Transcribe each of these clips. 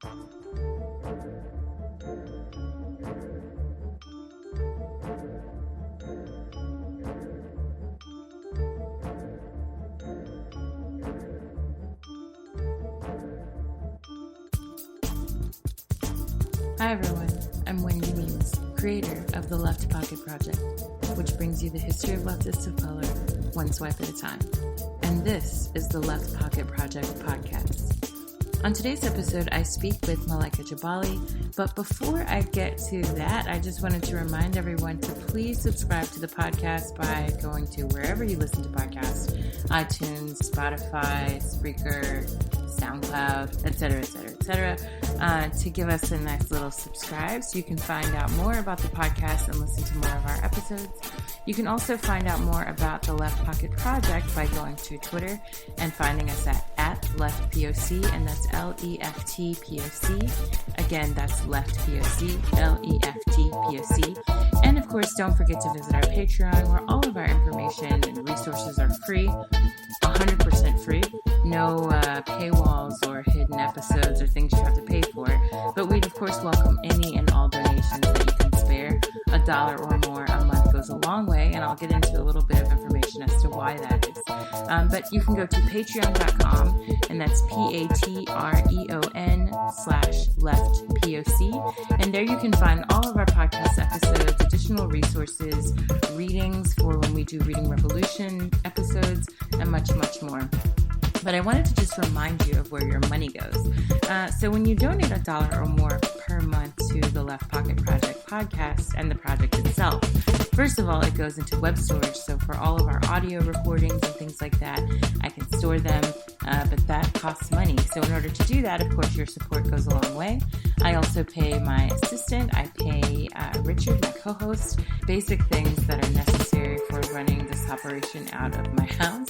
Hi everyone, I'm Wendy Means, creator of the Left Pocket Project, which brings you the history of leftists of color, one swipe at a time. And this is the Left Pocket Project podcast. On today's episode, I speak with Malaika Jabali, but before I get to that, I just wanted to remind everyone to please subscribe to the podcast by going to wherever you listen to podcasts, iTunes, Spotify, Spreaker, SoundCloud, etc., to give us a nice little subscribe so you can find out more about the podcast and listen to more of our episodes. You can also find out more about the Left Pocket Project by going to Twitter and finding us at LeftPOC, and that's LEFTPOC. Again, that's LeftPOC, LEFTPOC. And of course, don't forget to visit our Patreon, where all of our information and resources are free, 100% free. No paywalls or hidden episodes or things you have to pay for. But we'd, of course, welcome any and all donations that you can spare. $1 or more a month goes a long way, and I'll get into a little bit of information as to why that is. But you can go to patreon.com, and that's patreon.com/leftpoc. And there you can find all of our podcast episodes, additional resources, readings for when we do Reading Revolution episodes, and much, much more. But I wanted to just remind you of where your money goes. So when you donate $1 or more per month to the Left Pocket Project podcast and the project itself, first of all, it goes into web storage. So for all of our audio recordings and things like that, I can store them, but that costs money. So in order to do that, of course, your support goes a long way. I also pay my assistant. I pay Richard, my co-host, basic things that are necessary for running this operation out of my house.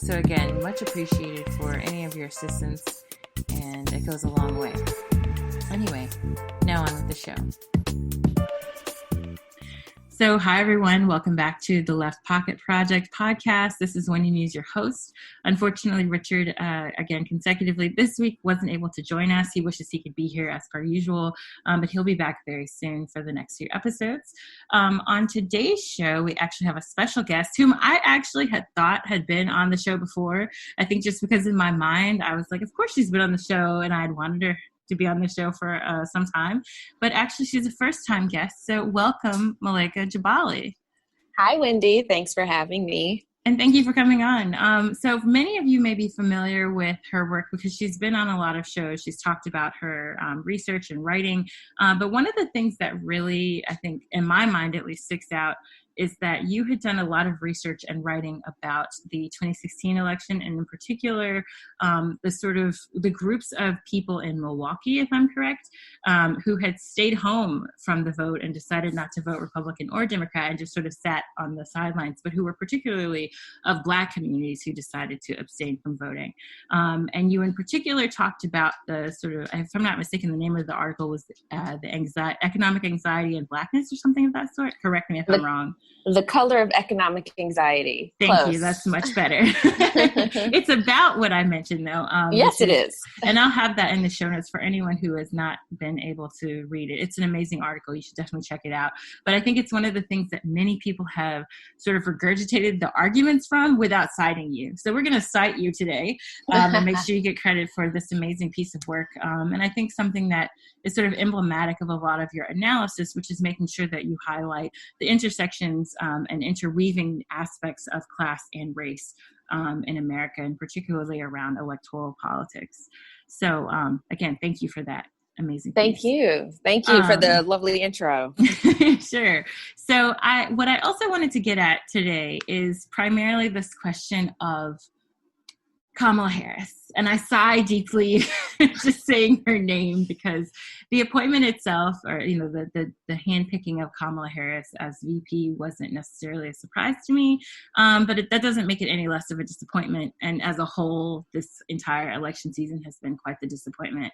So again, much appreciated for any of your assistance, and it goes a long way. Anyway, now on with the show. So, hi everyone. Welcome back to the Left Pocket Project podcast. This is Wendy Muse, your host. Unfortunately, Richard, again, consecutively this week wasn't able to join us. He wishes he could be here as per usual, but he'll be back very soon for the next few episodes. On today's show, we actually have a special guest whom I actually had thought had been on the show before. I think just because in my mind, I was like, of course she's been on the show, and I'd wanted her to be on the show for some time, but actually she's a first-time guest. So welcome, Malaika Jabali. Hi, Wendy. Thanks for having me. And thank you for coming on. So many of you may be familiar with her work because she's been on a lot of shows. She's talked about her research and writing. But one of the things that really, I think, in my mind at least, sticks out is that you had done a lot of research and writing about the 2016 election, and in particular, the groups of people in Milwaukee, if I'm correct, who had stayed home from the vote and decided not to vote Republican or Democrat and just sort of sat on the sidelines, but who were particularly of Black communities who decided to abstain from voting. And you in particular talked about the sort of, if I'm not mistaken, the name of the article was the economic anxiety and Blackness or something of that sort. Correct me if I'm wrong. The color of economic anxiety. Thank you. That's much better. It's about what I mentioned, though. Yes, it is. And I'll have that in the show notes for anyone who has not been able to read it. It's an amazing article. You should definitely check it out. But I think it's one of the things that many people have sort of regurgitated the arguments from without citing you. So we're going to cite you today and make sure you get credit for this amazing piece of work. And I think something that is sort of emblematic of a lot of your analysis, which is making sure that you highlight the intersections and interweaving aspects of class and race in America, and particularly around electoral politics. So again, thank you for that amazing piece. Thank you for the lovely intro. Sure. So what I also wanted to get at today is primarily this question of Kamala Harris. And I sigh deeply just saying her name, because the appointment itself, or, the handpicking of Kamala Harris as VP wasn't necessarily a surprise to me. But that doesn't make it any less of a disappointment. And as a whole, this entire election season has been quite the disappointment.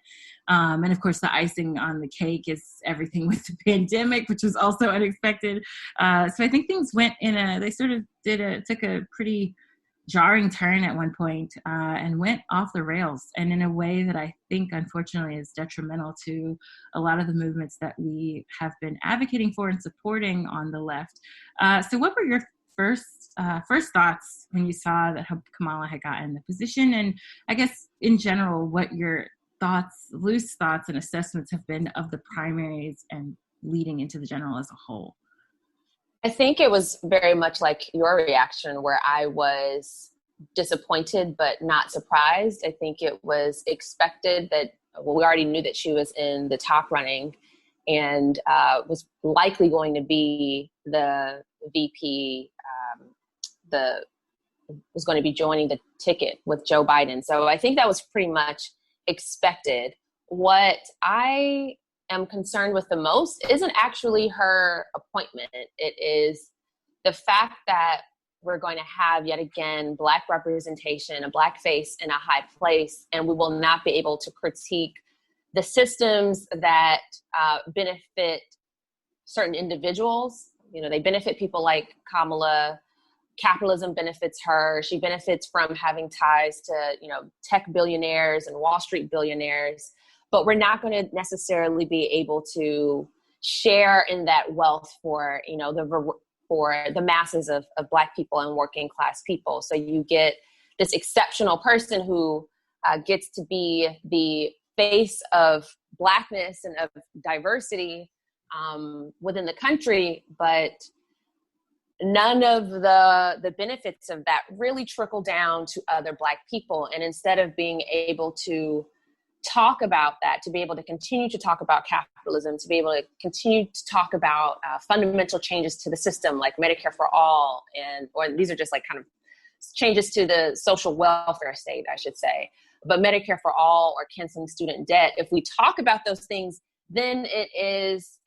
And of course, the icing on the cake is everything with the pandemic, which was also unexpected. So I think things went took a pretty jarring turn at one point, and went off the rails, and in a way that I think, unfortunately, is detrimental to a lot of the movements that we have been advocating for and supporting on the left. So what were your first thoughts when you saw that Kamala had gotten the position? And I guess in general, what your loose thoughts and assessments have been of the primaries and leading into the general as a whole? I think it was very much like your reaction, where I was disappointed but not surprised. I think it was expected that, well, we already knew that she was in the top running and was likely going to be the VP, was going to be joining the ticket with Joe Biden. So I think that was pretty much expected. What I am concerned with the most isn't actually her appointment. It is the fact that we're going to have, yet again, Black representation, a Black face in a high place, and we will not be able to critique the systems that benefit certain individuals. You know, they benefit people like Kamala. Capitalism benefits her. She benefits from having ties to, you know, tech billionaires and Wall Street billionaires. But we're not going to necessarily be able to share in that wealth for, you know, for the masses of Black people and working class people. So you get this exceptional person who gets to be the face of Blackness and of diversity within the country, but none of the benefits of that really trickle down to other Black people. And instead of being able to talk about that, to be able to continue to talk about capitalism, to be able to continue to talk about fundamental changes to the system like Medicare for all, or these are just like kind of changes to the social welfare state, I should say, but Medicare for all or canceling student debt, if we talk about those things, then it is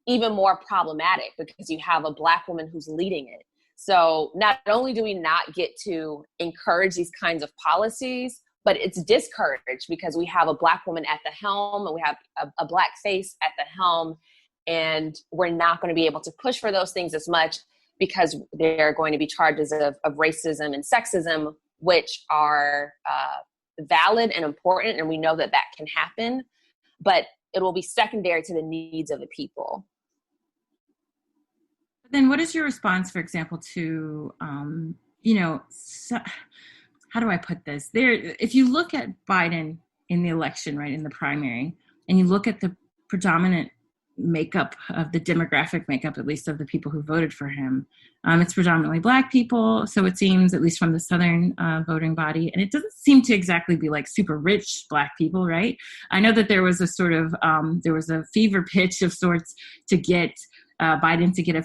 even more problematic because you have a Black woman who's leading it. So not only do we not get to encourage these kinds of policies, but it's discouraged because we have a Black woman at the helm and we have a Black face at the helm, and we're not going to be able to push for those things as much because there are going to be charges of racism and sexism, which are valid and important, and we know that that can happen, but it will be secondary to the needs of the people. Then what is your response, for example, to, how do I put this? If you look at Biden in the election, right, in the primary, and you look at the predominant makeup of the demographic makeup, at least of the people who voted for him, it's predominantly Black people. So it seems, at least from the Southern voting body, and it doesn't seem to exactly be like super rich Black people, right? I know that there was a sort of, there was a fever pitch of sorts to get Biden to get a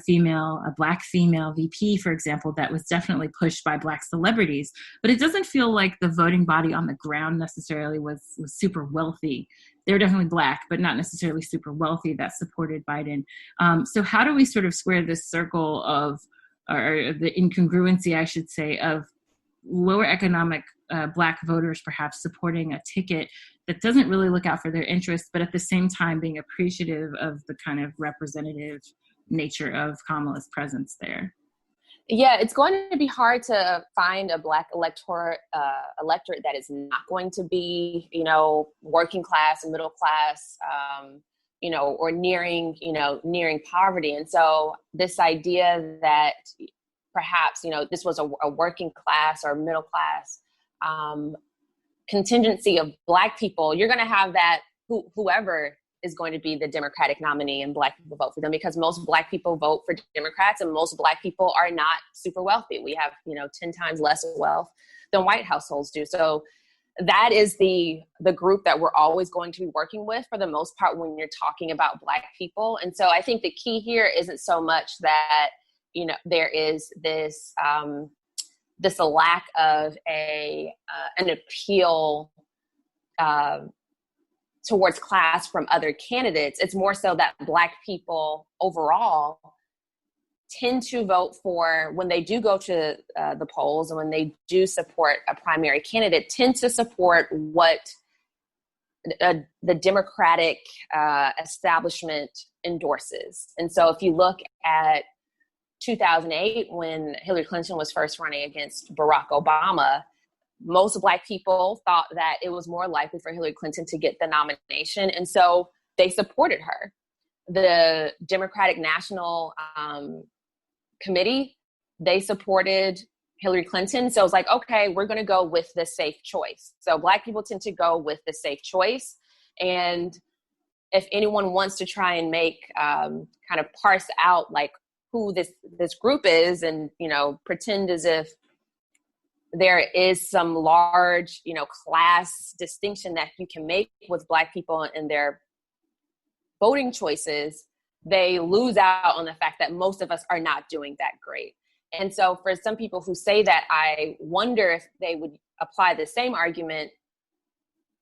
Black female VP, for example, that was definitely pushed by Black celebrities. But it doesn't feel like the voting body on the ground necessarily was super wealthy. They were definitely Black, but not necessarily super wealthy that supported Biden. So how do we sort of square this circle of, or the incongruency, I should say, of lower economic Black voters perhaps supporting a ticket that doesn't really look out for their interests, but at the same time being appreciative of the kind of representative nature of Kamala's presence there? Yeah, it's going to be hard to find a Black electorate that is not going to be, working class and middle class, or nearing poverty. And so this idea that perhaps, this was a working class or middle class contingency of Black people, you're going to have that whoever is going to be the Democratic nominee and Black people vote for them, because most Black people vote for Democrats and most Black people are not super wealthy. We have, 10 times less wealth than white households do. So that is the group that we're always going to be working with for the most part when you're talking about Black people. And so I think the key here isn't so much that, there is this lack of an appeal towards class from other candidates. It's more so that Black people overall tend to vote for, when they do go to the polls and when they do support a primary candidate, tend to support what the Democratic establishment endorses. And so if you look at 2008, when Hillary Clinton was first running against Barack Obama, most Black people thought that it was more likely for Hillary Clinton to get the nomination. And so they supported her. The Democratic National Committee, they supported Hillary Clinton. So it's like, okay, we're going to go with the safe choice. So Black people tend to go with the safe choice. And if anyone wants to try and make kind of parse out like who this group is and, you know, pretend as if there is some large, you know, class distinction that you can make with Black people and their voting choices, they lose out on the fact that most of us are not doing that great. And so for some people who say that, I wonder if they would apply the same argument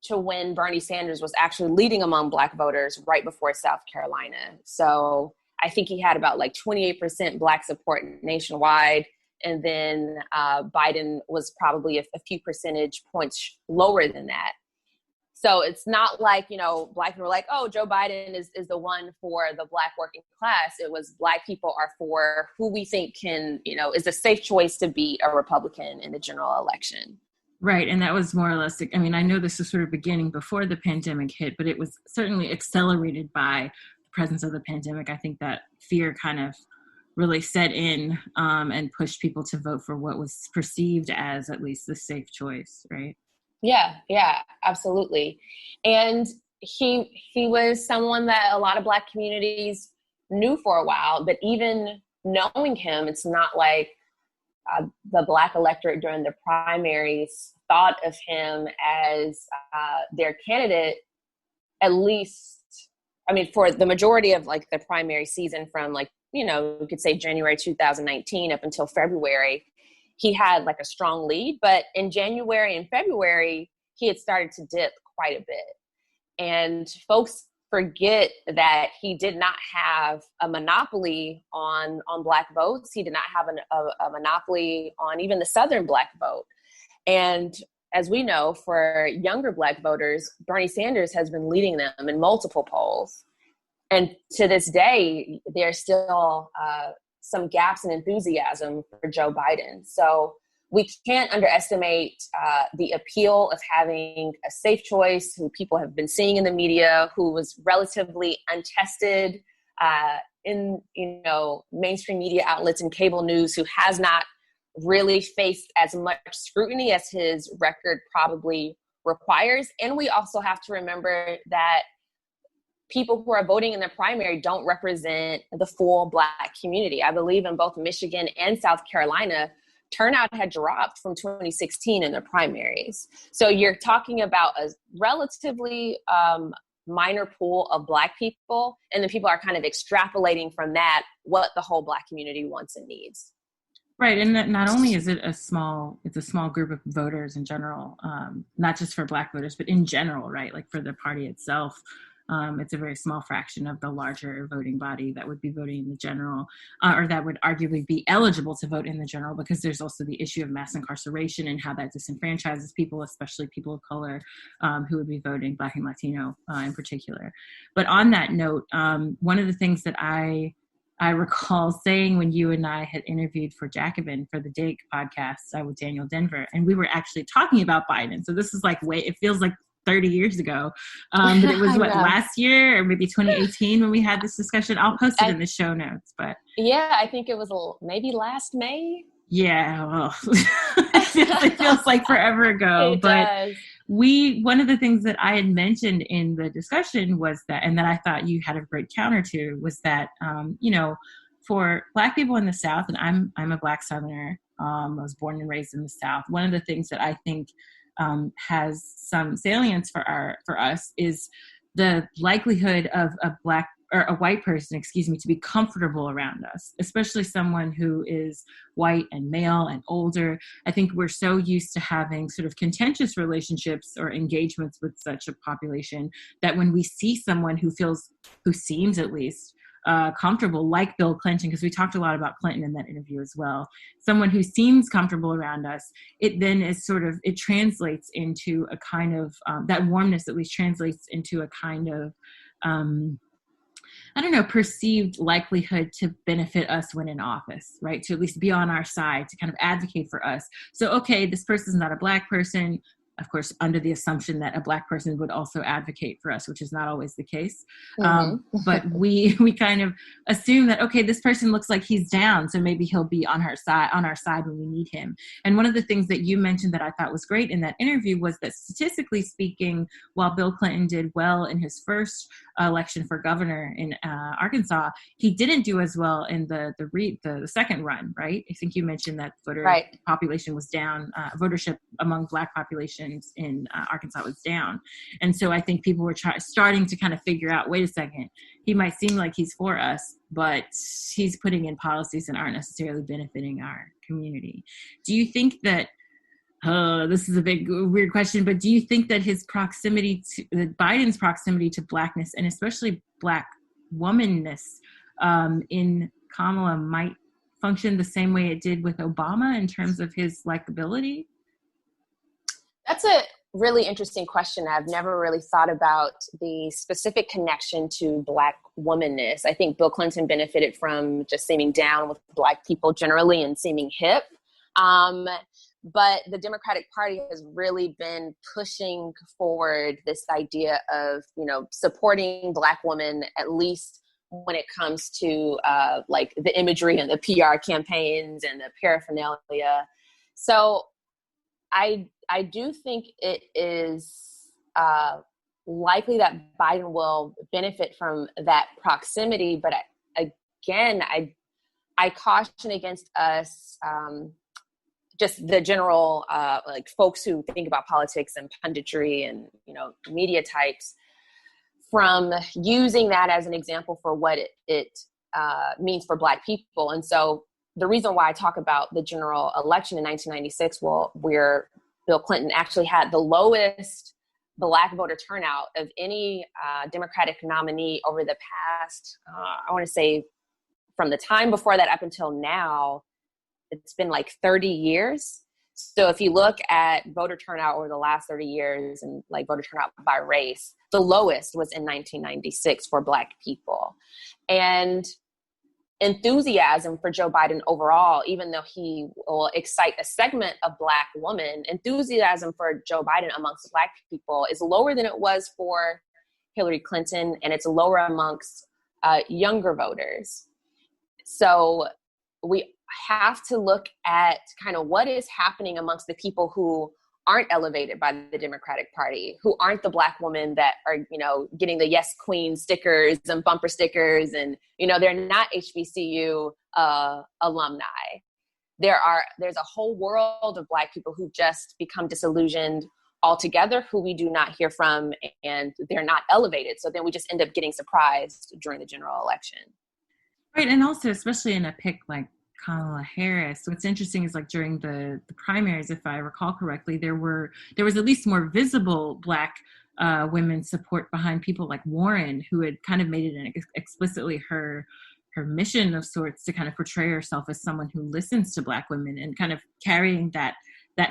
to when Bernie Sanders was actually leading among Black voters right before South Carolina. So I think he had about like 28% Black support nationwide. And then Biden was probably a few percentage points lower than that. So it's not like, you know, Black people were like, oh, Joe Biden is the one for the Black working class. It was Black people are for who we think can, you know, is a safe choice to beat a Republican in the general election. Right. And that was more or less, I mean, I know this was sort of beginning before the pandemic hit, but it was certainly accelerated by the presence of the pandemic. I think that fear kind of really set in and pushed people to vote for what was perceived as at least the safe choice, right? Yeah, absolutely. And he was someone that a lot of Black communities knew for a while, but even knowing him, it's not like the Black electorate during the primaries thought of him as their candidate, at least, I mean, for the majority of like the primary season from like, you know, you could say January 2019 up until February, he had like a strong lead, but in January and February, he had started to dip quite a bit. And folks forget that he did not have a monopoly on Black votes. He did not have a monopoly on even the Southern Black vote. And as we know, for younger Black voters, Bernie Sanders has been leading them in multiple polls. And to this day, there's still some gaps in enthusiasm for Joe Biden. So we can't underestimate the appeal of having a safe choice who people have been seeing in the media, who was relatively untested in, you know, mainstream media outlets and cable news, who has not really faced as much scrutiny as his record probably requires. And we also have to remember that people who are voting in the primary don't represent the full Black community. I believe in both Michigan and South Carolina, turnout had dropped from 2016 in the primaries. So you're talking about a relatively minor pool of Black people, and then people are kind of extrapolating from that what the whole Black community wants and needs. Right, and that not only is it's a small group of voters in general, not just for Black voters, but in general, right? Like for the party itself. It's a very small fraction of the larger voting body that would be voting in the general, or that would arguably be eligible to vote in the general, because there's also the issue of mass incarceration and how that disenfranchises people, especially people of color, who would be voting, Black and Latino in particular. But on that note, one of the things that I recall saying when you and I had interviewed for Jacobin for the Dig podcast with Daniel Denver, and we were actually talking about Biden. So this is like it feels like 30 years ago. But it was last year or maybe 2018 when we had this discussion. I'll post it in the show notes, but yeah, I think it was maybe last May. Yeah. Well, it feels like forever ago, but one of the things that I had mentioned in the discussion was that, and that I thought you had a great counter to, was that, you know, for Black people in the South, and I'm a Black Southerner, I was born and raised in the South. One of the things that I think has some salience for us is the likelihood of a white person, to be comfortable around us, especially someone who is white and male and older. I think we're so used to having sort of contentious relationships or engagements with such a population that when we see someone who seems at least comfortable, like Bill Clinton, because we talked a lot about Clinton in that interview as well, someone who seems comfortable around us, it then is it translates into a kind of, that warmness at least translates into a kind of I don't know, perceived likelihood to benefit us when in office, right? To at least be on our side, to kind of advocate for us. So, okay, this person's not a Black person, of course, under the assumption that a Black person would also advocate for us, which is not always the case. But we kind of assume that, okay, this person looks like he's down, so maybe he'll be on our side when we need him. And one of the things that you mentioned that I thought was great in that interview was that statistically speaking, while Bill Clinton did well in his first election for governor in Arkansas, he didn't do as well in the second run, right? I think you mentioned that population was down, votership among Black populations in Arkansas was down. And so I think people were starting to kind of figure out, wait a second, he might seem like he's for us, but he's putting in policies that aren't necessarily benefiting our community. Do you think that, this is a big, weird question, but do you think that Biden's proximity to Blackness, and especially Black womanness in Kamala, might function the same way it did with Obama in terms of his likability? That's a really interesting question. I've never really thought about the specific connection to Black womanness. I think Bill Clinton benefited from just seeming down with Black people generally and seeming hip. But the Democratic Party has really been pushing forward this idea of, supporting Black women, at least when it comes to like the imagery and the PR campaigns and the paraphernalia. So I do think it is likely that Biden will benefit from that proximity, but I caution against us, just the general like folks who think about politics and punditry and media types, from using that as an example for what it means for Black people. And so the reason why I talk about the general election in 1996, where Bill Clinton actually had the lowest Black voter turnout of any Democratic nominee over the past, I want to say from the time before that up until now, it's been like 30 years. So if you look at voter turnout over the last 30 years and like voter turnout by race, the lowest was in 1996 for Black people. And enthusiasm for Joe Biden overall, even though he will excite a segment of Black women, enthusiasm for Joe Biden amongst Black people is lower than it was for Hillary Clinton, and it's lower amongst younger voters. So we have to look at kind of what is happening amongst the people who aren't elevated by the Democratic Party, who aren't the Black women that are, getting the Yes Queen stickers and bumper stickers, and, they're not HBCU alumni. There's a whole world of Black people who just become disillusioned altogether, who we do not hear from, and they're not elevated. So then we just end up getting surprised during the general election. Right. And also, especially in a pick like Kamala Harris. What's interesting is like during the primaries, if I recall correctly, there was at least more visible Black women's support behind people like Warren, who had kind of made it explicitly her mission of sorts to kind of portray herself as someone who listens to Black women, and kind of carrying that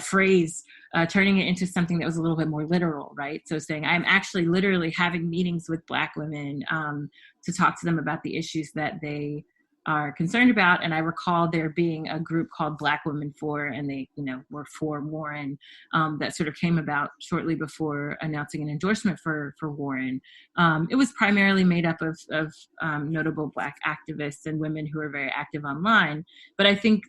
phrase, turning it into something that was a little bit more literal, right? So saying, I'm actually literally having meetings with Black women to talk to them about the issues that they are concerned about. And I recall there being a group called Black Women For, and they, were for Warren, that sort of came about shortly before announcing an endorsement for Warren. It was primarily made up of notable Black activists and women who are very active online. But I think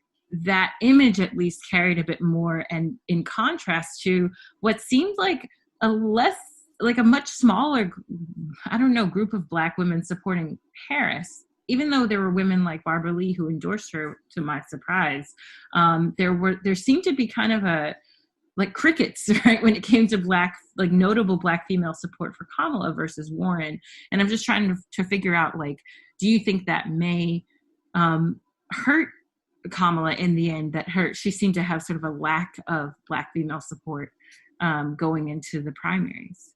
that image at least carried a bit more, and in contrast to what seemed like a much smaller, group of Black women supporting Harris. Even though there were women like Barbara Lee who endorsed her, to my surprise, there seemed to be kind of like crickets, right, when it came to notable Black female support for Kamala versus Warren. And I'm just trying to figure out, do you think that may hurt Kamala in the end? She seemed to have sort of a lack of Black female support going into the primaries.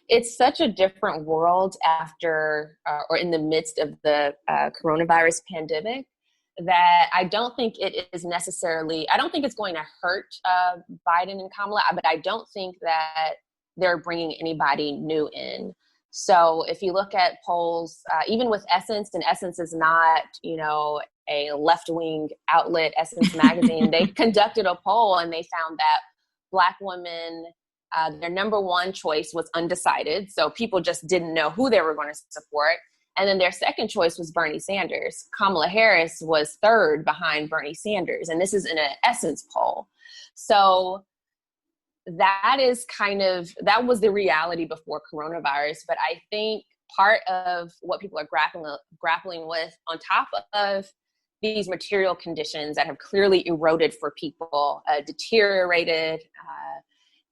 It's such a different world after or in the midst of the coronavirus pandemic that I don't think it is necessarily, I don't think it's going to hurt Biden and Kamala, but I don't think that they're bringing anybody new in. So if you look at polls, even with Essence, and Essence is not, a left-wing outlet, Essence Magazine, they conducted a poll and they found that Black women, their number one choice was undecided. So people just didn't know who they were going to support. And then their second choice was Bernie Sanders. Kamala Harris was third behind Bernie Sanders. And this is in an Essence poll. So that was the reality before coronavirus. But I think part of what people are grappling with, on top of these material conditions that have clearly eroded for people, deteriorated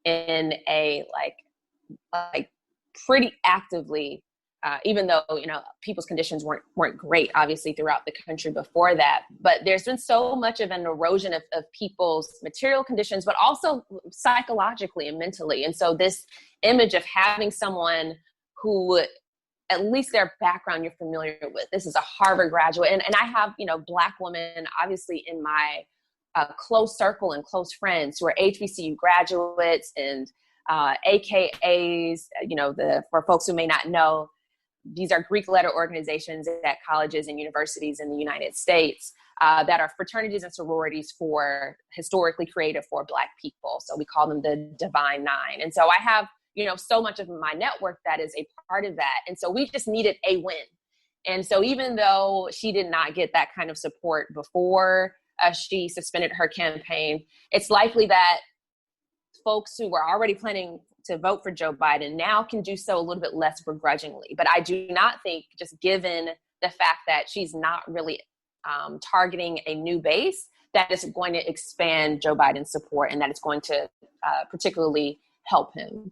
in a like pretty actively, even though, people's conditions weren't great, obviously, throughout the country before that. But there's been so much of an erosion of people's material conditions, but also psychologically and mentally. And so this image of having someone who, at least their background you're familiar with, this is a Harvard graduate. And I have, Black women, obviously, in my close circle and close friends who are HBCU graduates and AKAs, for folks who may not know, these are Greek letter organizations at colleges and universities in the United States that are fraternities and sororities historically created for Black people. So we call them the Divine Nine. And so I have, so much of my network that is a part of that. And so we just needed a win. And so even though she did not get that kind of support before she suspended her campaign, it's likely that folks who were already planning to vote for Joe Biden now can do so a little bit less begrudgingly. But I do not think, just given the fact that she's not really targeting a new base, that is going to expand Joe Biden's support and that it's going to particularly help him.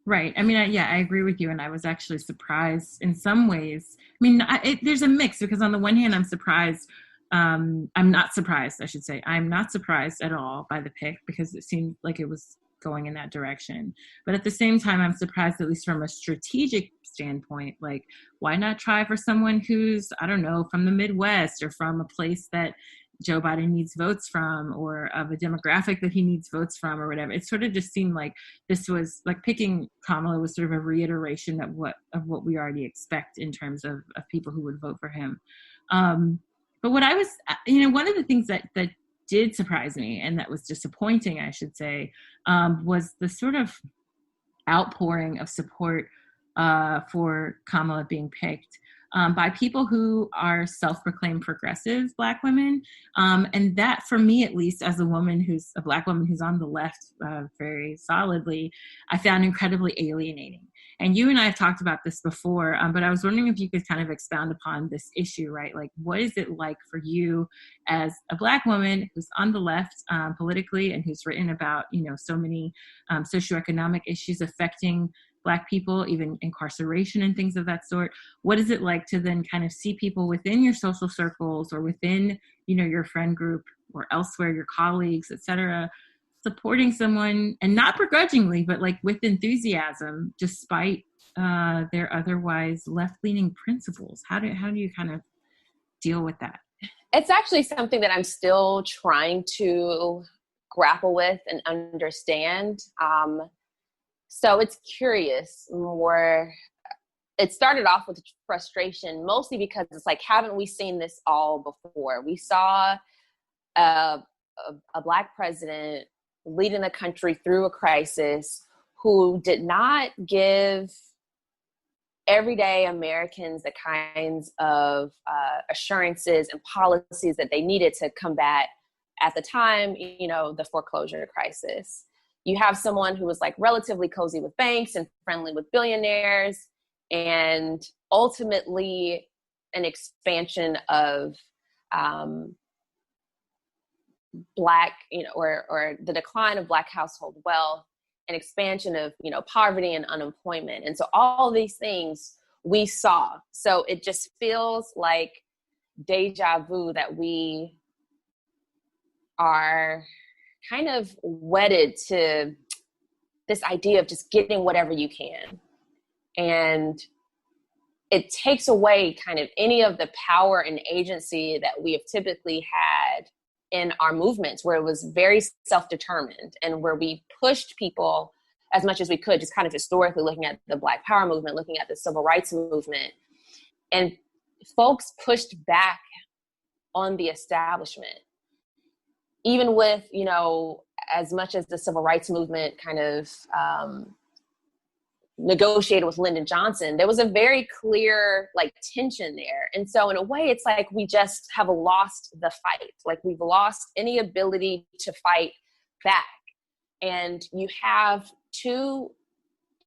Right. I mean, I agree with you. And I was actually surprised in some ways. I mean, there's a mix, because on the one hand, I'm surprised. I'm not surprised, I should say. I'm not surprised at all by the pick, because it seemed like it was going in that direction. But at the same time, I'm surprised, at least from a strategic standpoint, like, why not try for someone who's, I don't know, from the Midwest, or from a place that Joe Biden needs votes from, or of a demographic that he needs votes from, or whatever. It sort of just seemed like this was like picking Kamala was sort of a reiteration of what we already expect in terms of people who would vote for him. But what I was, one of the things that did surprise me, and that was disappointing, I should say, was the sort of outpouring of support for Kamala being picked by people who are self-proclaimed progressive Black women. And that, for me, at least, as a Black woman who's on the left very solidly, I found incredibly alienating. And you and I have talked about this before, but I was wondering if you could kind of expound upon this issue, right? Like, what is it like for you as a Black woman who's on the left politically, and who's written about, so many socioeconomic issues affecting Black people, even incarceration and things of that sort? What is it like to then kind of see people within your social circles, or within, your friend group, or elsewhere, your colleagues, et cetera, supporting someone, and not begrudgingly, but like with enthusiasm, despite their otherwise left-leaning principles? How do you kind of deal with that? It's actually something that I'm still trying to grapple with and understand. So it's curious more. It started off with frustration, mostly because it's like, haven't we seen this all before? We saw a Black president leading the country through a crisis who did not give everyday Americans the kinds of assurances and policies that they needed to combat, at the time, the foreclosure crisis. You have someone who was like relatively cozy with banks and friendly with billionaires, and ultimately an expansion of Black, or the decline of Black household wealth, an expansion of, poverty and unemployment. And so all these things we saw. So it just feels like deja vu that we are kind of wedded to this idea of just getting whatever you can. And it takes away kind of any of the power and agency that we have typically had in our movements, where it was very self-determined, and where we pushed people, as much as we could, just kind of historically looking at the Black Power movement, looking at the civil rights movement. And folks pushed back on the establishment. Even with, you know, as much as the civil rights movement kind of negotiated with Lyndon Johnson, there was a very clear like tension there. And so in a way, it's like we just have lost the fight. Like we've lost any ability to fight back. And you have two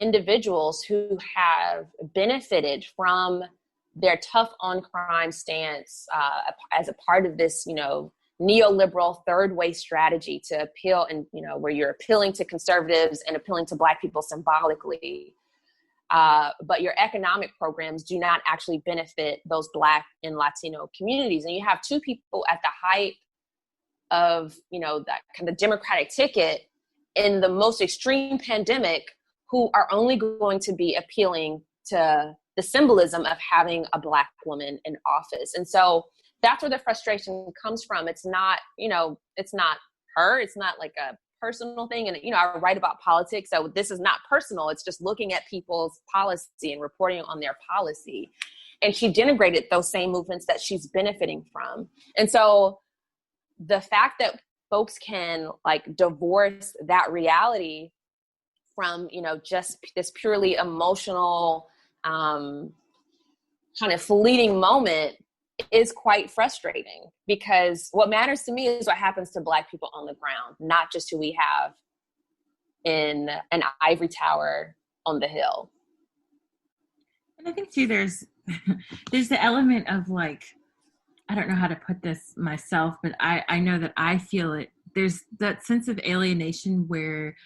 individuals who have benefited from their tough on crime stance as a part of this, you know, neoliberal third way strategy to appeal, and, you know, where you're appealing to conservatives and appealing to Black people symbolically. But your economic programs do not actually benefit those Black and Latino communities. And you have two people at the height of, you know, that kind of Democratic ticket in the most extreme pandemic who are only going to be appealing to the symbolism of having a Black woman in office. And so that's where the frustration comes from. It's not, you know, it's not her. It's not like a personal thing. And, you know, I write about politics, so this is not personal. It's just looking at people's policy and reporting on their policy. And she denigrated those same movements that she's benefiting from. And so the fact that folks can like divorce that reality from, you know, just this purely emotional kind of fleeting moment is quite frustrating, because what matters to me is what happens to Black people on the ground, not just who we have in an ivory tower on the Hill. And I think too, there's the element of like, I don't know how to put this myself, but I know that I feel it. There's that sense of alienation where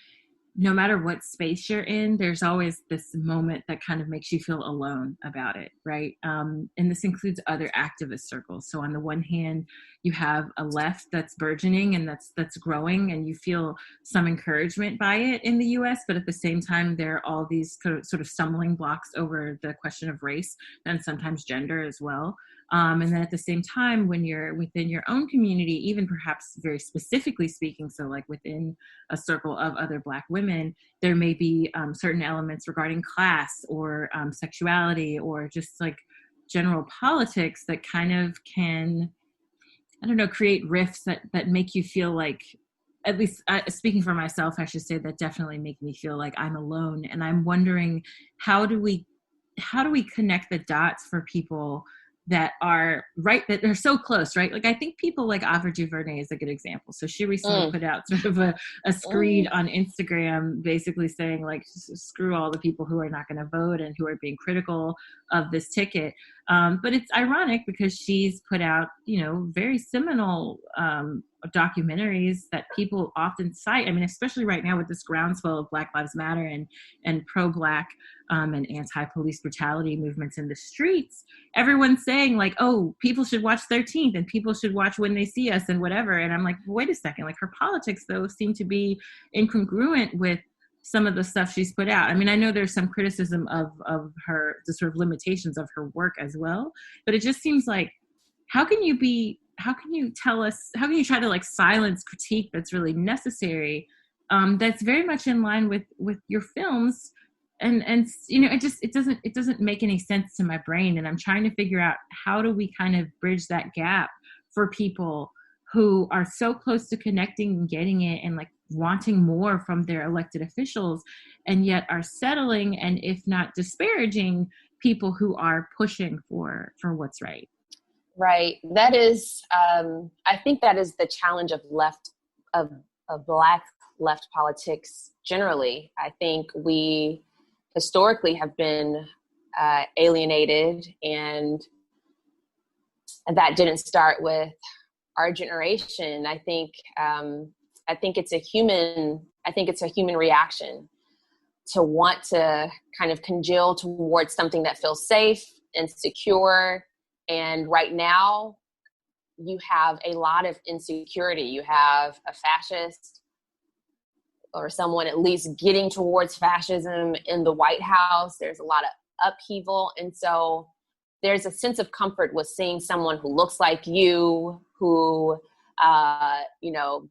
no matter what space you're in, there's always this moment that kind of makes you feel alone about it, right? And this includes other activist circles. So on the one hand, you have a left that's burgeoning and that's growing, and you feel some encouragement by it in the US, but at the same time, there are all these sort of stumbling blocks over the question of race and sometimes gender as well. And then at the same time, when you're within your own community, even perhaps very specifically speaking, so like within a circle of other Black women, there may be certain elements regarding class or sexuality or just like general politics that kind of can, I don't know, create rifts that make you feel like, at least speaking for myself, I should say, that definitely make me feel like I'm alone. And I'm wondering, how do we connect the dots for people that are right, that they're so close, right? Like I think people like Ava DuVernay is a good example. So she recently put out sort of a screed on Instagram, basically saying like, screw all the people who are not going to vote and who are being critical of this ticket. But it's ironic because she's put out, you know, very seminal documentaries that people often cite. I mean, especially right now with this groundswell of Black Lives Matter and pro-Black and anti-police brutality movements in the streets, everyone's saying like, oh, people should watch 13th and people should watch When They See Us and whatever. And I'm like, wait a second, like her politics though seem to be incongruent with some of the stuff she's put out. I mean, I know there's some criticism of her, the sort of limitations of her work as well, but it just seems like, how can you try to like silence critique that's really necessary, that's very much in line with your films, and you know, it doesn't make any sense to my brain, and I'm trying to figure out how do we kind of bridge that gap for people who are so close to connecting and getting it and like wanting more from their elected officials, and yet are settling and if not disparaging people who are pushing for what's right. Right. That is, I think that is the challenge of Black left politics generally. I think we historically have been alienated, and that didn't start with our generation. I think it's a human reaction to want to kind of congeal towards something that feels safe and secure. And right now, you have a lot of insecurity. You have a fascist or someone at least getting towards fascism in the White House. There's a lot of upheaval. And so there's a sense of comfort with seeing someone who looks like you, who, you know,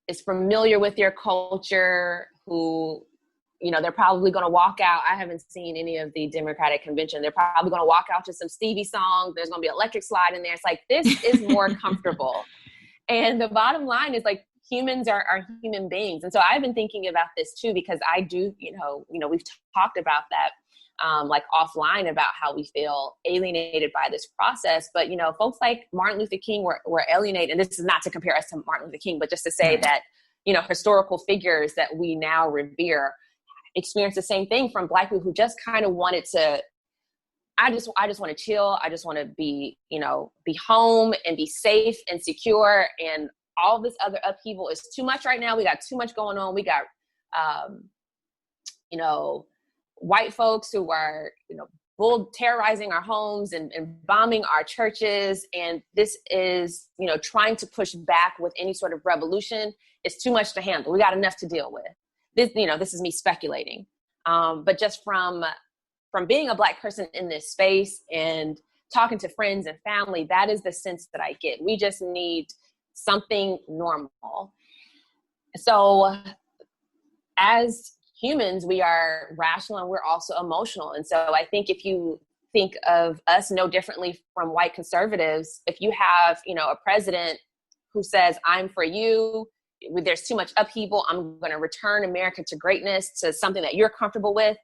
is familiar with your culture, who they're probably going to walk out. I haven't seen any of the Democratic convention. They're probably going to walk out to some Stevie songs. There's going to be electric slide in there. It's like, this is more comfortable. And the bottom line is, like, humans are human beings. And so I've been thinking about this too, because I do, we've talked about that, like offline, about how we feel alienated by this process. But, folks like Martin Luther King were alienated. And this is not to compare us to Martin Luther King, but just to say that, historical figures that we now revere experience the same thing from Black people who just kind of wanted to, I just want to chill. I just want to be home and be safe and secure. And all this other upheaval is too much right now. We got too much going on. We got, white folks who are, terrorizing our homes and bombing our churches. And this is, trying to push back with any sort of revolution. It's too much to handle. We got enough to deal with. This is me speculating. But just from being a Black person in this space and talking to friends and family, that is the sense that I get. We just need something normal. So as humans, we are rational and we're also emotional. And so I think if you think of us no differently from white conservatives, if you have, a president who says, I'm for you, there's too much upheaval, I'm going to return America to greatness, to something that you're comfortable with,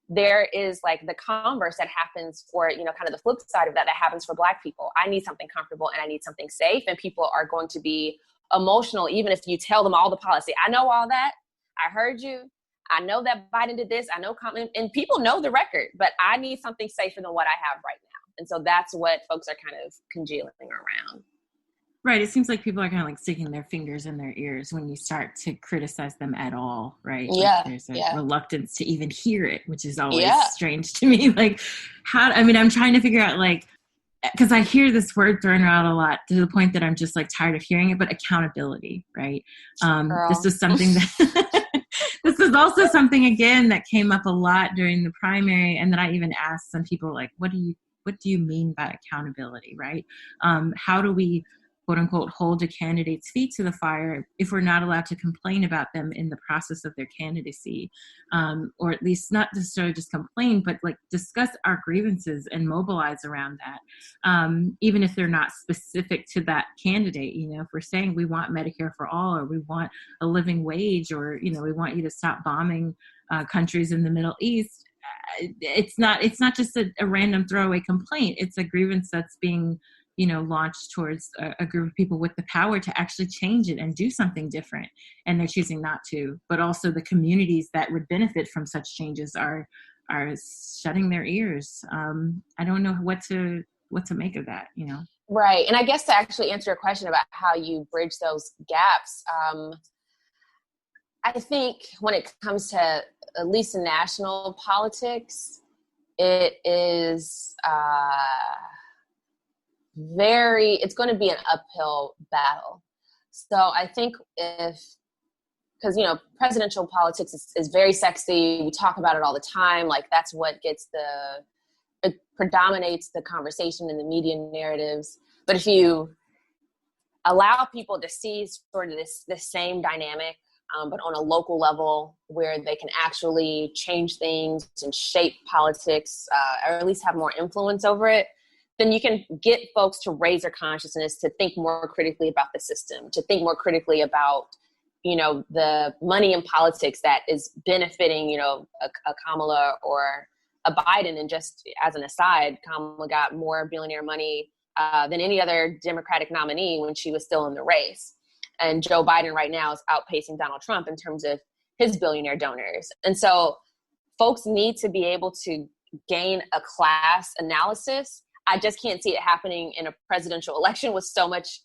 there is like the converse that happens for, kind of the flip side of that happens for Black people. I need something comfortable and I need something safe. And people are going to be emotional, even if you tell them all the policy. I know all that. I heard you. I know that Biden did this. I know, and people know the record, but I need something safer than what I have right now. And so that's what folks are kind of congealing around. Right. It seems like people are kind of like sticking their fingers in their ears when you start to criticize them at all, right? Yeah. Like there's a reluctance to even hear it, which is always strange to me. Like I'm trying to figure out, like, because I hear this word thrown around a lot to the point that I'm just like tired of hearing it, but accountability, right? This is something that this is also something, again, that came up a lot during the primary. And then I even asked some people, like, what do you mean by accountability, right? How do we, quote unquote, hold a candidate's feet to the fire if we're not allowed to complain about them in the process of their candidacy, or at least not necessarily just complain, but like discuss our grievances and mobilize around that, even if they're not specific to that candidate. If we're saying we want Medicare for all, or we want a living wage, or we want you to stop bombing countries in the Middle East, it's not just a random throwaway complaint. It's a grievance that's being launched towards a group of people with the power to actually change it and do something different. And they're choosing not to. But also the communities that would benefit from such changes are shutting their ears. I don't know what to make of that, Right. And I guess to actually answer your question about how you bridge those gaps, I think when it comes to at least national politics, it is it's going to be an uphill battle. So I think because presidential politics is very sexy. We talk about it all the time. Like that's what it predominates the conversation in the media narratives. But if you allow people to see sort of this same dynamic, but on a local level where they can actually change things and shape politics, or at least have more influence over it, then you can get folks to raise their consciousness, to think more critically about the system, to think more critically about, the money in politics that is benefiting, a Kamala or a Biden. And just as an aside, Kamala got more billionaire money than any other Democratic nominee when she was still in the race. And Joe Biden right now is outpacing Donald Trump in terms of his billionaire donors. And so folks need to be able to gain a class analysis. I just can't see it happening in a presidential election with so much,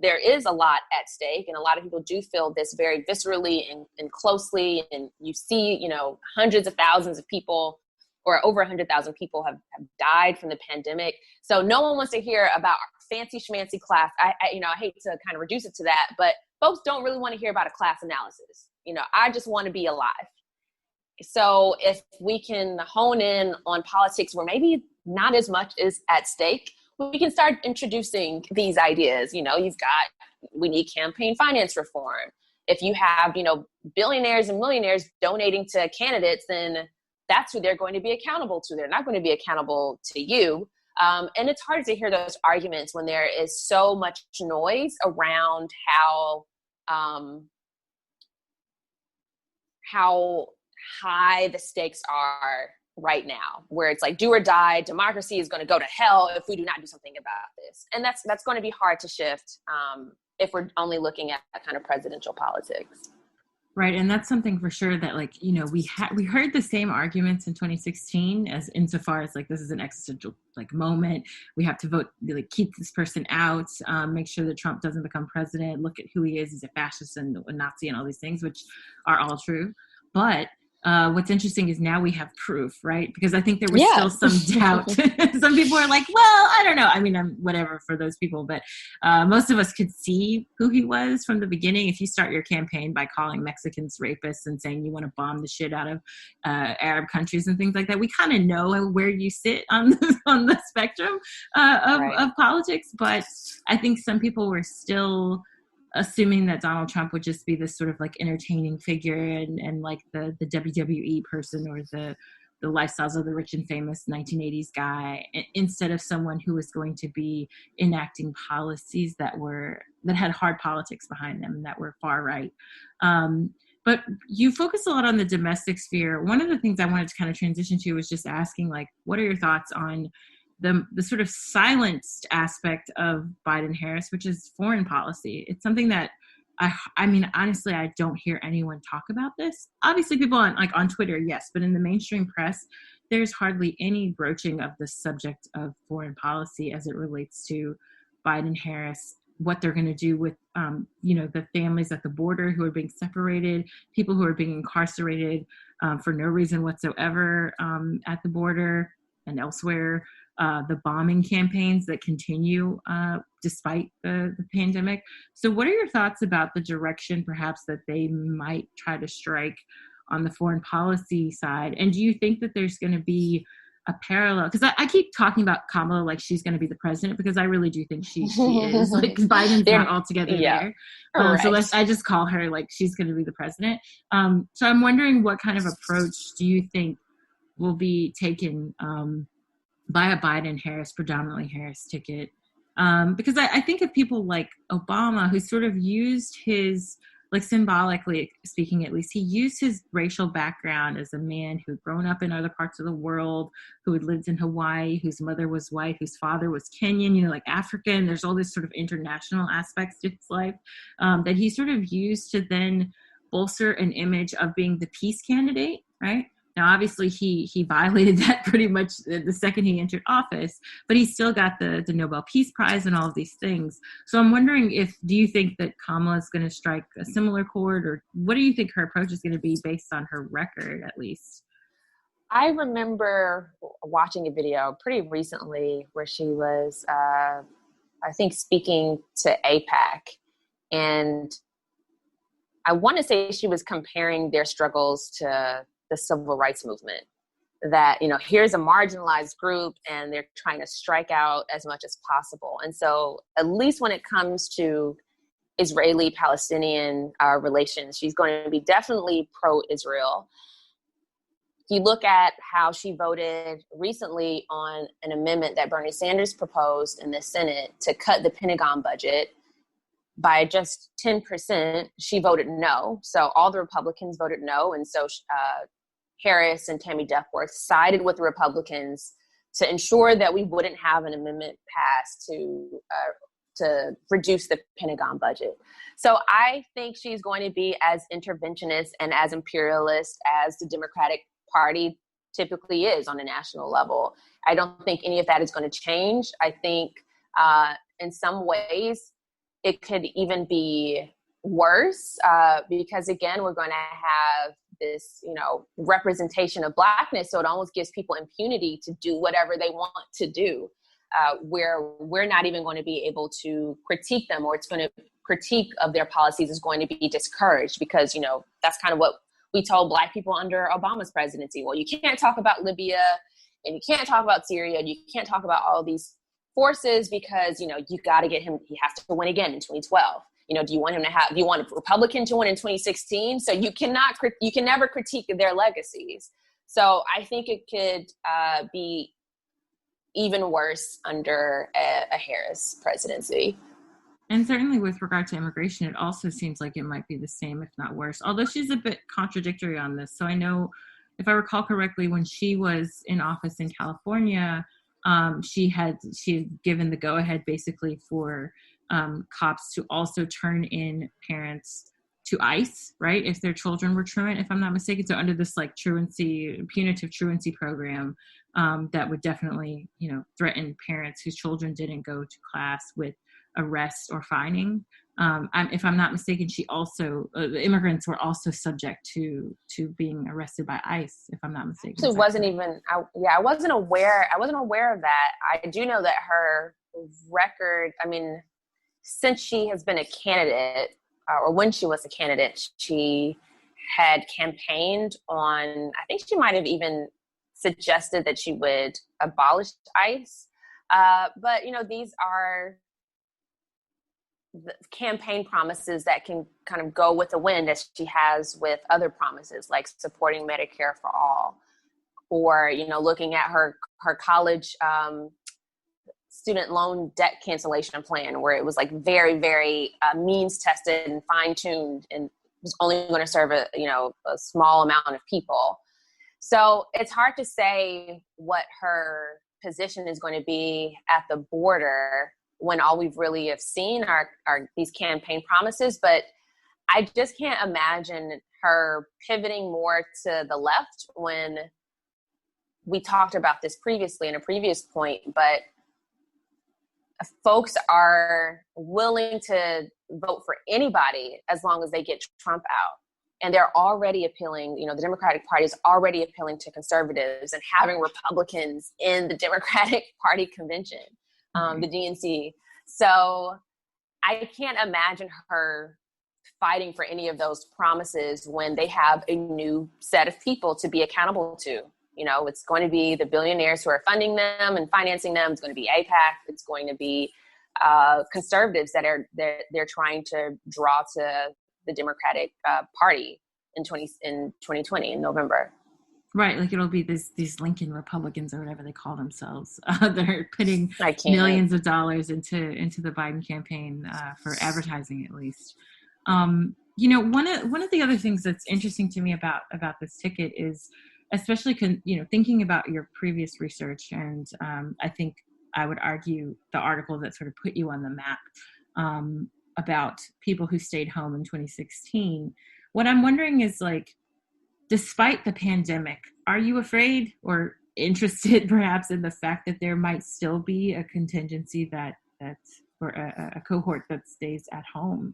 there is a lot at stake, and a lot of people do feel this very viscerally and closely. And you see, hundreds of thousands of people, or over 100,000 people have died from the pandemic. So no one wants to hear about fancy schmancy class. I hate to kind of reduce it to that, but folks don't really want to hear about a class analysis. I just want to be alive. So if we can hone in on politics where maybe not as much is at stake, we can start introducing these ideas. We need campaign finance reform. if you have, billionaires and millionaires donating to candidates, then that's who they're going to be accountable to. They're not going to be accountable to you. And it's hard to hear those arguments when there is so much noise around how high the stakes are right now, where it's like do or die, democracy is going to go to hell if we do not do something about this. And that's going to be hard to shift if we're only looking at kind of presidential politics. Right. And that's something for sure that, like, we heard the same arguments in 2016 as insofar as like, this is an existential moment. We have to vote, keep this person out, make sure that Trump doesn't become president. Look at who he is. He's a fascist and a Nazi and all these things, which are all true. But what's interesting is now we have proof, right? Because I think there was still some doubt. Some people are like, well, I don't know. I mean, I'm whatever for those people, but most of us could see who he was from the beginning. If you start your campaign by calling Mexicans rapists and saying you want to bomb the shit out of Arab countries and things like that, we kind of know where you sit on the spectrum of politics. But I think some people were still assuming that Donald Trump would just be this sort of like entertaining figure and like the WWE person or the lifestyles of the rich and famous 1980s guy, instead of someone who was going to be enacting policies that had hard politics behind them and that were far right. But you focus a lot on the domestic sphere. One of the things I wanted to kind of transition to was just asking, like, what are your thoughts on the sort of silenced aspect of Biden-Harris, which is foreign policy? It's something that I mean, honestly, I don't hear anyone talk about this. Obviously, people on Twitter, yes, but in the mainstream press, there's hardly any broaching of the subject of foreign policy as it relates to Biden-Harris, what they're going to do with, the families at the border who are being separated, people who are being incarcerated for no reason whatsoever at the border and elsewhere. The bombing campaigns that continue despite the pandemic. So what are your thoughts about the direction perhaps that they might try to strike on the foreign policy side? And do you think that there's going to be a parallel? Because I keep talking about Kamala like she's going to be the president, because I really do think she is. Like, Biden's not altogether there. So I just call her like she's going to be the president. So I'm wondering what kind of approach do you think will be taken by a Biden-Harris, predominantly Harris ticket? Because I think of people like Obama, who sort of used his, like, symbolically speaking, at least, he used his racial background as a man who had grown up in other parts of the world, who had lived in Hawaii, whose mother was white, whose father was Kenyan, like African. There's all this sort of international aspects to his life that he sort of used to then bolster an image of being the peace candidate, right? Now, obviously, he violated that pretty much the second he entered office, but he still got the Nobel Peace Prize and all of these things. So I'm wondering, do you think that Kamala is going to strike a similar chord, or what do you think her approach is going to be based on her record, at least? I remember watching a video pretty recently where she was, I think, speaking to AIPAC, and I want to say she was comparing their struggles to the civil rights movement, that, here's a marginalized group and they're trying to strike out as much as possible. And so at least when it comes to Israeli-Palestinian relations, she's going to be definitely pro-Israel. You look at how she voted recently on an amendment that Bernie Sanders proposed in the Senate to cut the Pentagon budget by just 10%. She voted no. So all the Republicans voted no. And so Harris and Tammy Duckworth sided with the Republicans to ensure that we wouldn't have an amendment passed to reduce the Pentagon budget. So I think she's going to be as interventionist and as imperialist as the Democratic Party typically is on a national level. I don't think any of that is going to change. I think in some ways it could even be worse because, again, we're going to have this, representation of Blackness. So it almost gives people impunity to do whatever they want to do, where we're not even going to be able to critique them, or it's going to critique of their policies is going to be discouraged because, that's kind of what we told Black people under Obama's presidency. Well, you can't talk about Libya and you can't talk about Syria and you can't talk about all these forces because, you got to get him, he has to win again in 2012. do you want a Republican to win in 2016? So you can never critique their legacies. So I think it could be even worse under a Harris presidency. And certainly with regard to immigration, it also seems like it might be the same, if not worse, although she's a bit contradictory on this. So I know, if I recall correctly, when she was in office in California, she had given the go-ahead basically for cops to also turn in parents to ICE, right, if their children were truant, if I'm not mistaken. So under this like punitive truancy program that would definitely, threaten parents whose children didn't go to class with arrest or fining. If I'm not mistaken, she also the immigrants were also subject to being arrested by ICE, if I'm not mistaken. It wasn't even. I wasn't aware of that. I do know that her record. I mean, since she has been a candidate, or when she was a candidate, she had campaigned on. I think she might have even suggested that she would abolish ICE. But these are the campaign promises that can kind of go with the wind, as she has with other promises like supporting Medicare for all, or looking at her college student loan debt cancellation plan, where it was like very, very means tested and fine tuned, and was only going to serve a small amount of people. So it's hard to say what her position is going to be at the border when all we've really have seen are these campaign promises. But I just can't imagine her pivoting more to the left when we talked about this previously in a previous point. But folks are willing to vote for anybody as long as they get Trump out. And they're already appealing, the Democratic Party is already appealing to conservatives and having Republicans in the Democratic Party convention. The DNC. So I can't imagine her fighting for any of those promises when they have a new set of people to be accountable to. It's going to be the billionaires who are funding them and financing them. It's going to be AIPAC. It's going to be conservatives that they're trying to draw to the Democratic Party in 2020 in November. Right, like it'll be these Lincoln Republicans or whatever they call themselves that are putting millions of dollars into the Biden campaign for advertising, at least. One of the other things that's interesting to me about this ticket is, especially thinking about your previous research, and I think I would argue the article that sort of put you on the map about people who stayed home in 2016. What I'm wondering is, like, despite the pandemic, are you afraid or interested perhaps in the fact that there might still be a contingency or a cohort that stays at home,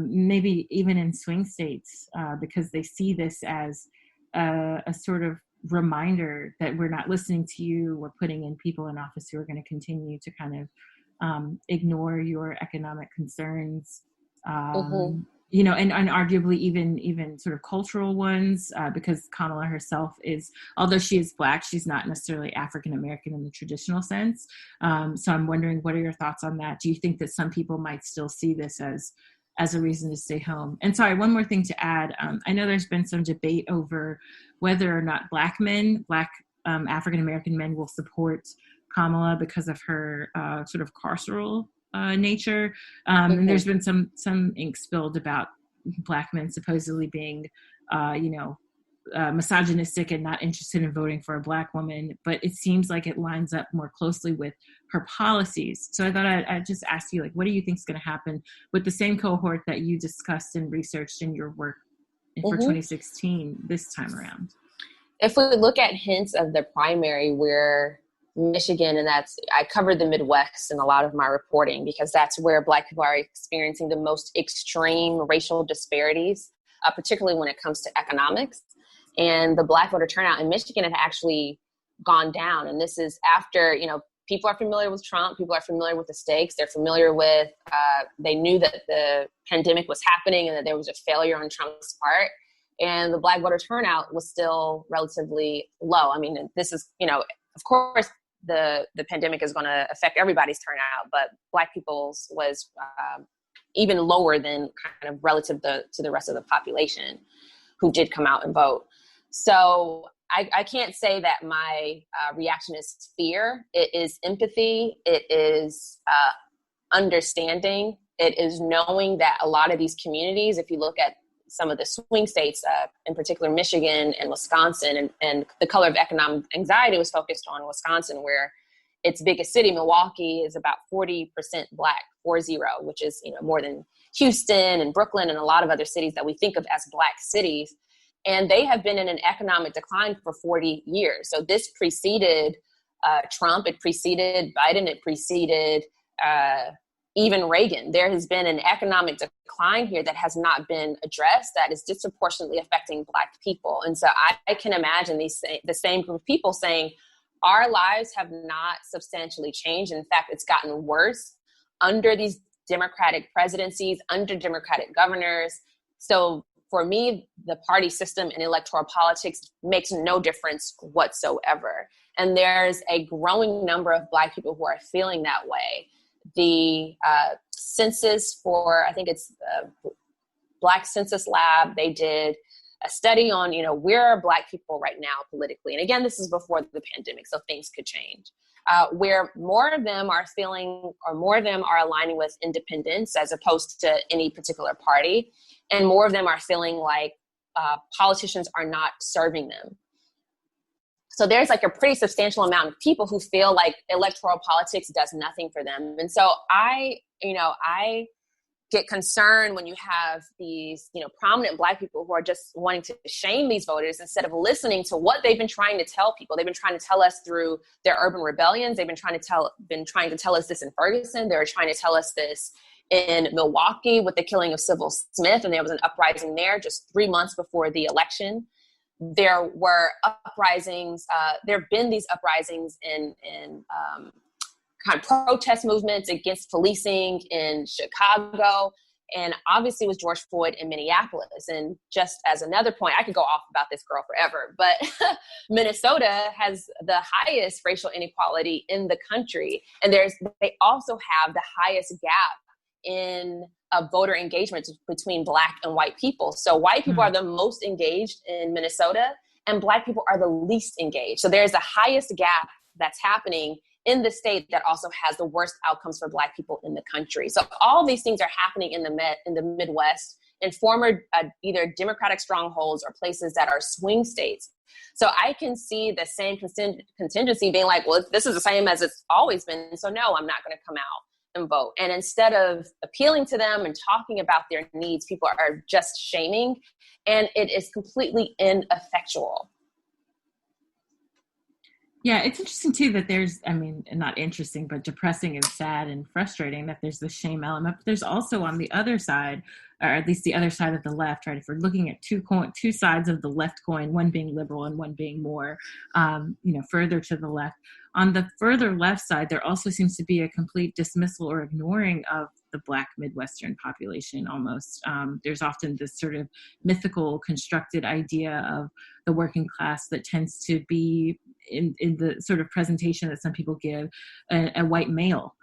maybe even in swing states, because they see this as a sort of reminder that we're not listening to you, we're putting in people in office who are going to continue to kind of ignore your economic concerns, and arguably even sort of cultural ones, because Kamala herself although she is Black, she's not necessarily African American in the traditional sense. So I'm wondering, what are your thoughts on that? Do you think that some people might still see this as a reason to stay home? And sorry, one more thing to add. I know there's been some debate over whether or not Black African American men will support Kamala because of her sort of carceral nature. And there's been some ink spilled about Black men supposedly being, misogynistic and not interested in voting for a Black woman. But it seems like it lines up more closely with her policies. So I thought I'd just ask you, like, what do you think is going to happen with the same cohort that you discussed and researched in your work for 2016 this time around? If we look at hints of the primary, where Michigan, and I covered the Midwest in a lot of my reporting because that's where Black people are experiencing the most extreme racial disparities, particularly when it comes to economics. And the Black voter turnout in Michigan had actually gone down. And this is after, people are familiar with Trump, people are familiar with the stakes, they're familiar with, they knew that the pandemic was happening and that there was a failure on Trump's part. And the Black voter turnout was still relatively low. I mean, this is, of course, the pandemic is going to affect everybody's turnout, but Black people's was even lower than kind of relative to the rest of the population who did come out and vote. So I can't say that my reaction is fear. It is empathy. It is understanding. It is knowing that a lot of these communities, if you look at some of the swing states, in particular Michigan and Wisconsin, and the color of economic anxiety was focused on Wisconsin, where its biggest city, Milwaukee, is about 40% Black, 40, which is more than Houston and Brooklyn and a lot of other cities that we think of as Black cities. And they have been in an economic decline for 40 years. So this preceded Trump, it preceded Biden, it preceded even Reagan. There has been an economic decline here that has not been addressed, that is disproportionately affecting Black people. And so I can imagine the same group of people saying, our lives have not substantially changed. In fact, it's gotten worse under these Democratic presidencies, under Democratic governors. So for me, the party system and electoral politics makes no difference whatsoever. And there's a growing number of Black people who are feeling that way. The census for, I think it's Black Census Lab, they did a study on, where are Black people right now politically? And again, this is before the pandemic, so things could change. Where more of them are feeling, or more of them are aligning with independence as opposed to any particular party. And more of them are feeling like politicians are not serving them. So there's like a pretty substantial amount of people who feel like electoral politics does nothing for them. And so I get concerned when you have these, prominent Black people who are just wanting to shame these voters instead of listening to what they've been trying to tell people. They've been trying to tell us through their urban rebellions. They've been trying to tell us this in Ferguson. They're trying to tell us this in Milwaukee with the killing of Sybil Smith, and there was an uprising there just 3 months before the election. There were uprisings. There have been these uprisings in kind of protest movements against policing in Chicago, and obviously it was George Floyd in Minneapolis. And just as another point, I could go off about this girl forever, but Minnesota has the highest racial inequality in the country, and they also have the highest gap in voter engagement between Black and white people. So white people are the most engaged in Minnesota, and Black people are the least engaged. So there's the highest gap that's happening in the state that also has the worst outcomes for Black people in the country. So all these things are happening in the Midwest, in former either Democratic strongholds or places that are swing states. So I can see the same contingency being like, well, this is the same as it's always been. So no, I'm not going to come out and vote. And instead of appealing to them and talking about their needs, people are just shaming, and it is completely ineffectual. Yeah, it's interesting too that there's, not interesting, but depressing and sad and frustrating that there's the shame element. But there's also on the other side, or at least the other side of the left, right? If we're looking at two sides of the left coin, one being liberal and one being more, further to the left. On the further left side, there also seems to be a complete dismissal or ignoring of the Black Midwestern population almost. There's often this sort of mythical constructed idea of the working class that tends to be in the sort of presentation that some people give, a white male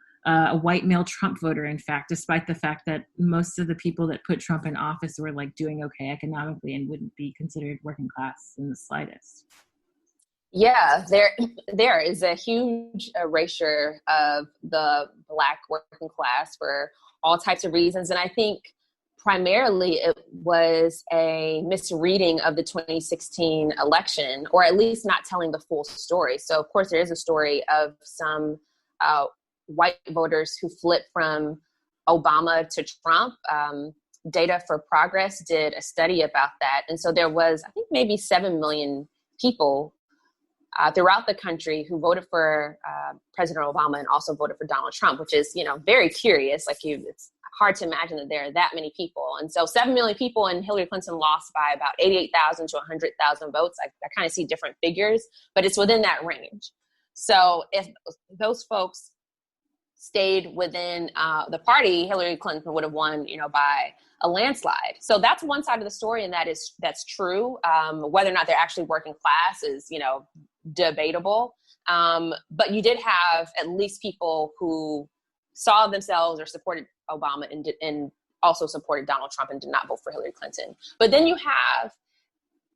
Trump voter, in fact, despite the fact that most of the people that put Trump in office were like doing okay economically and wouldn't be considered working class in the slightest. Yeah, there is a huge erasure of the Black working class for all types of reasons. And I think primarily it was a misreading of the 2016 election, or at least not telling the full story. So of course there is a story of some white voters who flipped from Obama to Trump. Data for Progress did a study about that. And so there was, I think, maybe 7 million people throughout the country who voted for President Obama and also voted for Donald Trump, which is, very curious. It's hard to imagine that there are that many people. And so 7 million people, and Hillary Clinton lost by about 88,000 to 100,000 votes. I kind of see different figures, but it's within that range. So if those folks stayed within the party, Hillary Clinton would have won, by a landslide. So that's one side of the story, and that's true. Whether or not they're actually working class is, debatable. But you did have at least people who saw themselves or supported Obama and also supported Donald Trump and did not vote for Hillary Clinton. But then you have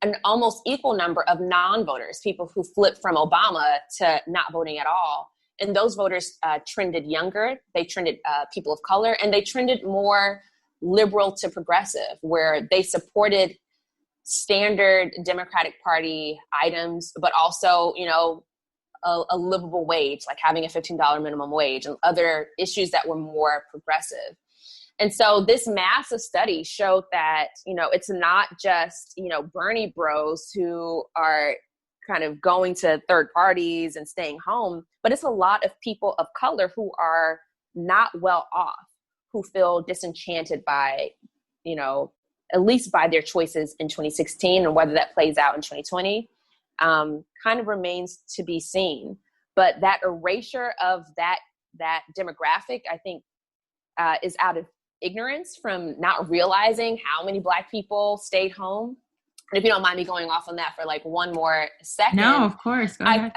an almost equal number of non-voters, people who flipped from Obama to not voting at all. And those voters trended younger, they trended people of color, and they trended more liberal to progressive, where they supported standard Democratic Party items, but also, a livable wage, like having a $15 minimum wage and other issues that were more progressive. And so this massive study showed that, it's not just, Bernie bros who are kind of going to third parties and staying home, but it's a lot of people of color who are not well off, who feel disenchanted by, at least by their choices in 2016, and whether that plays out in 2020 kind of remains to be seen. But that erasure of that demographic, I think, is out of ignorance from not realizing how many Black people stayed home. And if you don't mind me going off on that for like one more second. No, of course. Go ahead.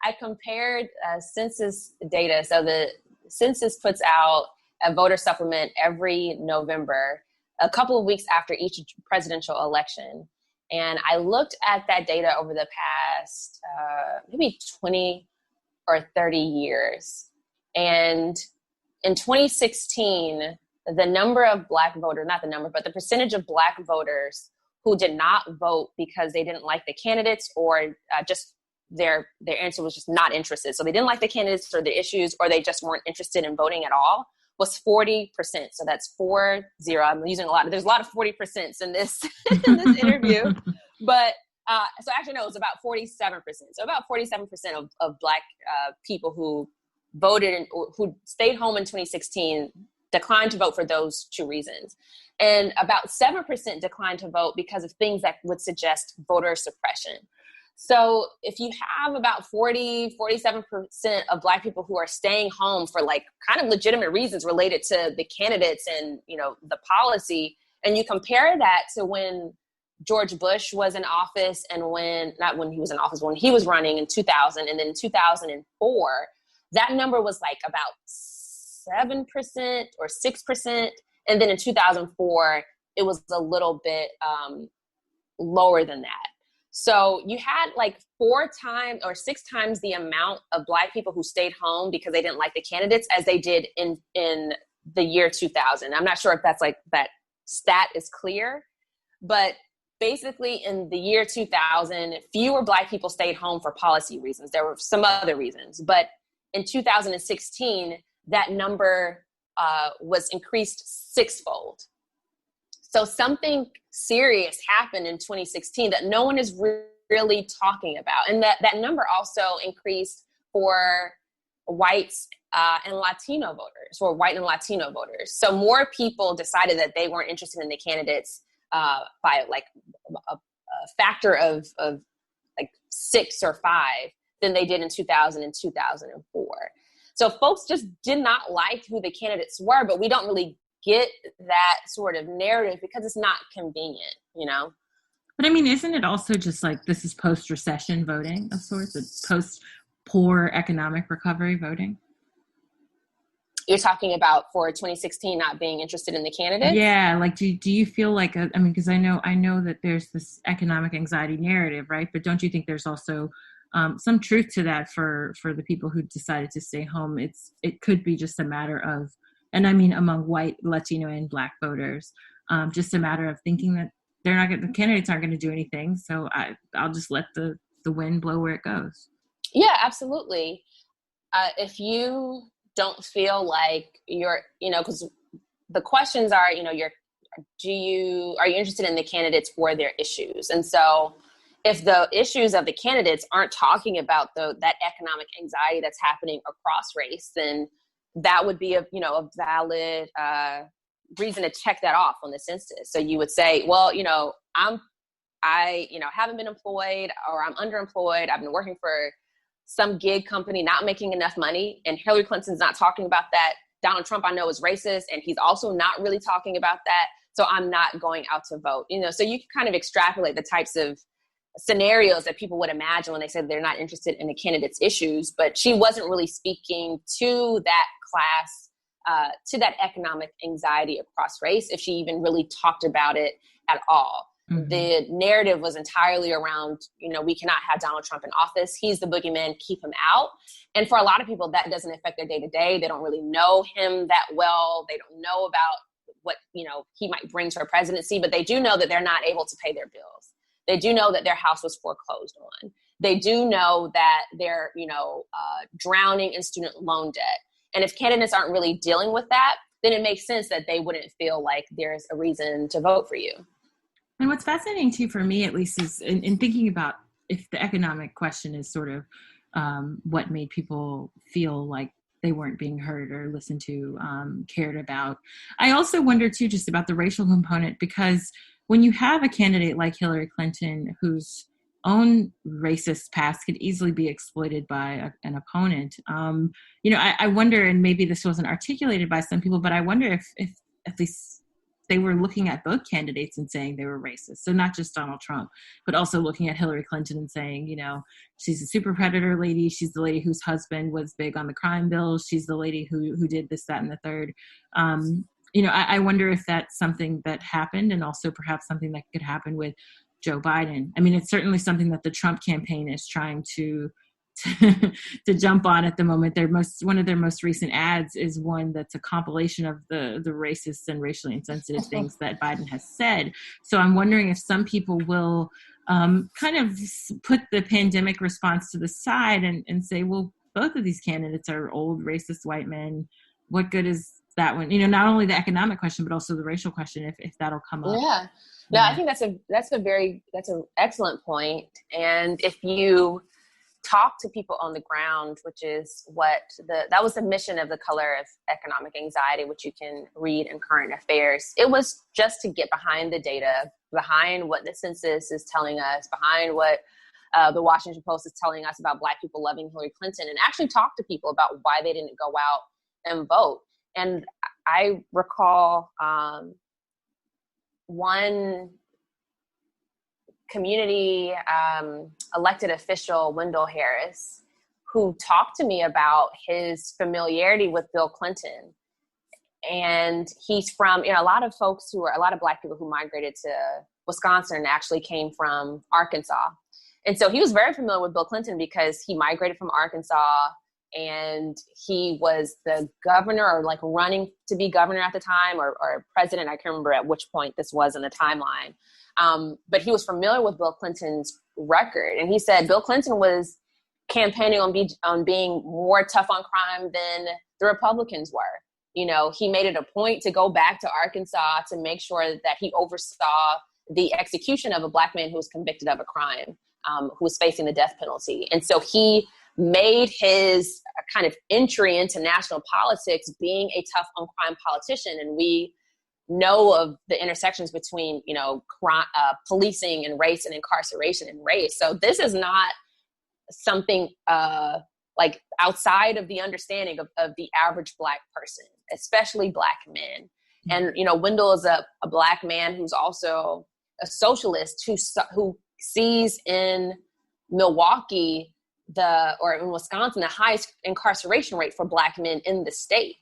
I compared census data. So the census puts out a voter supplement every November, a couple of weeks after each presidential election. And I looked at that data over the past maybe 20 or 30 years. And in 2016, the number of Black voters, not the number, but the percentage of Black voters who did not vote because they didn't like the candidates, or just their answer was just not interested. So they didn't like the candidates or the issues, or they just weren't interested in voting at all, was 40%. So that's 40. I'm using there's a lot of 40% in this in this interview. But so actually, no, it was about 47%. So about 47% of Black people who voted and who stayed home in 2016 declined to vote for those two reasons. And about 7% declined to vote because of things that would suggest voter suppression. So if you have about 47% of Black people who are staying home for like kind of legitimate reasons related to the candidates and, the policy, and you compare that to when George Bush was in office and when he was running in 2000, and then in 2004, that number was like about 7% or 6%. And then in 2004, it was a little bit lower than that. So you had like 4 times or 6 times the amount of Black people who stayed home because they didn't like the candidates as they did in the year 2000. I'm not sure if that's like that stat is clear, but basically in the year 2000, fewer Black people stayed home for policy reasons. There were some other reasons, but in 2016, that number was increased 6-fold. So something serious happened in 2016 that no one is really talking about. And that number also increased for whites and Latino voters, or white and Latino voters. So more people decided that they weren't interested in the candidates by like a factor of like 6 or 5 than they did in 2000 and 2004. So folks just did not like who the candidates were, but we don't really get that sort of narrative because it's not convenient, But I mean, isn't it also just like this is post-recession voting of sorts, it's post-poor economic recovery voting? You're talking about for 2016 not being interested in the candidates? Yeah, like do you feel like, because I know that there's this economic anxiety narrative, right? But don't you think there's also some truth to that for the people who decided to stay home? It could be just a matter of, and I mean among white, Latino, and Black voters, just a matter of thinking that the candidates aren't going to do anything, so I'll just let the wind blow where it goes. Yeah, absolutely. If you don't feel like you're, because the questions are, are you interested in the candidates for their issues? And so if the issues of the candidates aren't talking about that economic anxiety that's happening across race, then that would be a valid reason to check that off on the census. So you would say, well, I haven't been employed, or I'm underemployed. I've been working for some gig company, not making enough money. And Hillary Clinton's not talking about that. Donald Trump, I know, is racist, and he's also not really talking about that. So I'm not going out to vote. So you can kind of extrapolate the types of scenarios that people would imagine when they say they're not interested in the candidate's issues, but she wasn't really speaking to that class to that economic anxiety across race, if she even really talked about it at all. Mm-hmm. The narrative was entirely around, we cannot have Donald Trump in office. He's the boogeyman, keep him out. And for a lot of people, that doesn't affect their day-to-day. They don't really know him that well. They don't know about what, he might bring to a presidency, but they do know that they're not able to pay their bills. They do know that their house was foreclosed on. They do know that they're, drowning in student loan debt. And if candidates aren't really dealing with that, then it makes sense that they wouldn't feel like there's a reason to vote for you. And what's fascinating too, for me at least, is in thinking about if the economic question is sort of what made people feel like they weren't being heard or listened to, cared about. I also wonder too, just about the racial component, because when you have a candidate like Hillary Clinton, whose own racist past could easily be exploited by an opponent, I wonder, and maybe this wasn't articulated by some people, but I wonder if at least they were looking at both candidates and saying they were racist. So not just Donald Trump, but also looking at Hillary Clinton and saying, she's a super predator lady. She's the lady whose husband was big on the crime bill. She's the lady who did this, that, and the third. I wonder if that's something that happened, and also perhaps something that could happen with Joe Biden. I mean, it's certainly something that the Trump campaign is trying to jump on at the moment. One of their most recent ads is one that's a compilation of the racist and racially insensitive things that Biden has said. So I'm wondering if some people will kind of put the pandemic response to the side and say, well, both of these candidates are old racist white men. What good is that one? Not only the economic question, but also the racial question, if that'll come up. Yeah. No, I think that's an excellent point. And if you talk to people on the ground, which is that was the mission of The Color of Economic Anxiety, which you can read in Current Affairs. It was just to get behind the data, behind what the census is telling us, behind what the Washington Post is telling us about Black people loving Hillary Clinton, and actually talk to people about why they didn't go out and vote. And I recall one community elected official, Wendell Harris, who talked to me about his familiarity with Bill Clinton. And he's from, a lot of Black people who migrated to Wisconsin actually came from Arkansas. And so he was very familiar with Bill Clinton because he migrated from Arkansas, and he was the governor, or like running to be governor at the time, or president. I can't remember at which point this was in the timeline. But he was familiar with Bill Clinton's record. And he said Bill Clinton was campaigning on being more tough on crime than the Republicans were. He made it a point to go back to Arkansas to make sure that he oversaw the execution of a Black man who was convicted of a crime, who was facing the death penalty. And so he made his kind of entry into national politics being a tough on crime politician. And we know of the intersections between, policing and race, and incarceration and race. So this is not something like outside of the understanding of the average Black person, especially Black men. And, Wendell is a Black man who's also a socialist who sees in Milwaukee or in Wisconsin, the highest incarceration rate for Black men in the state.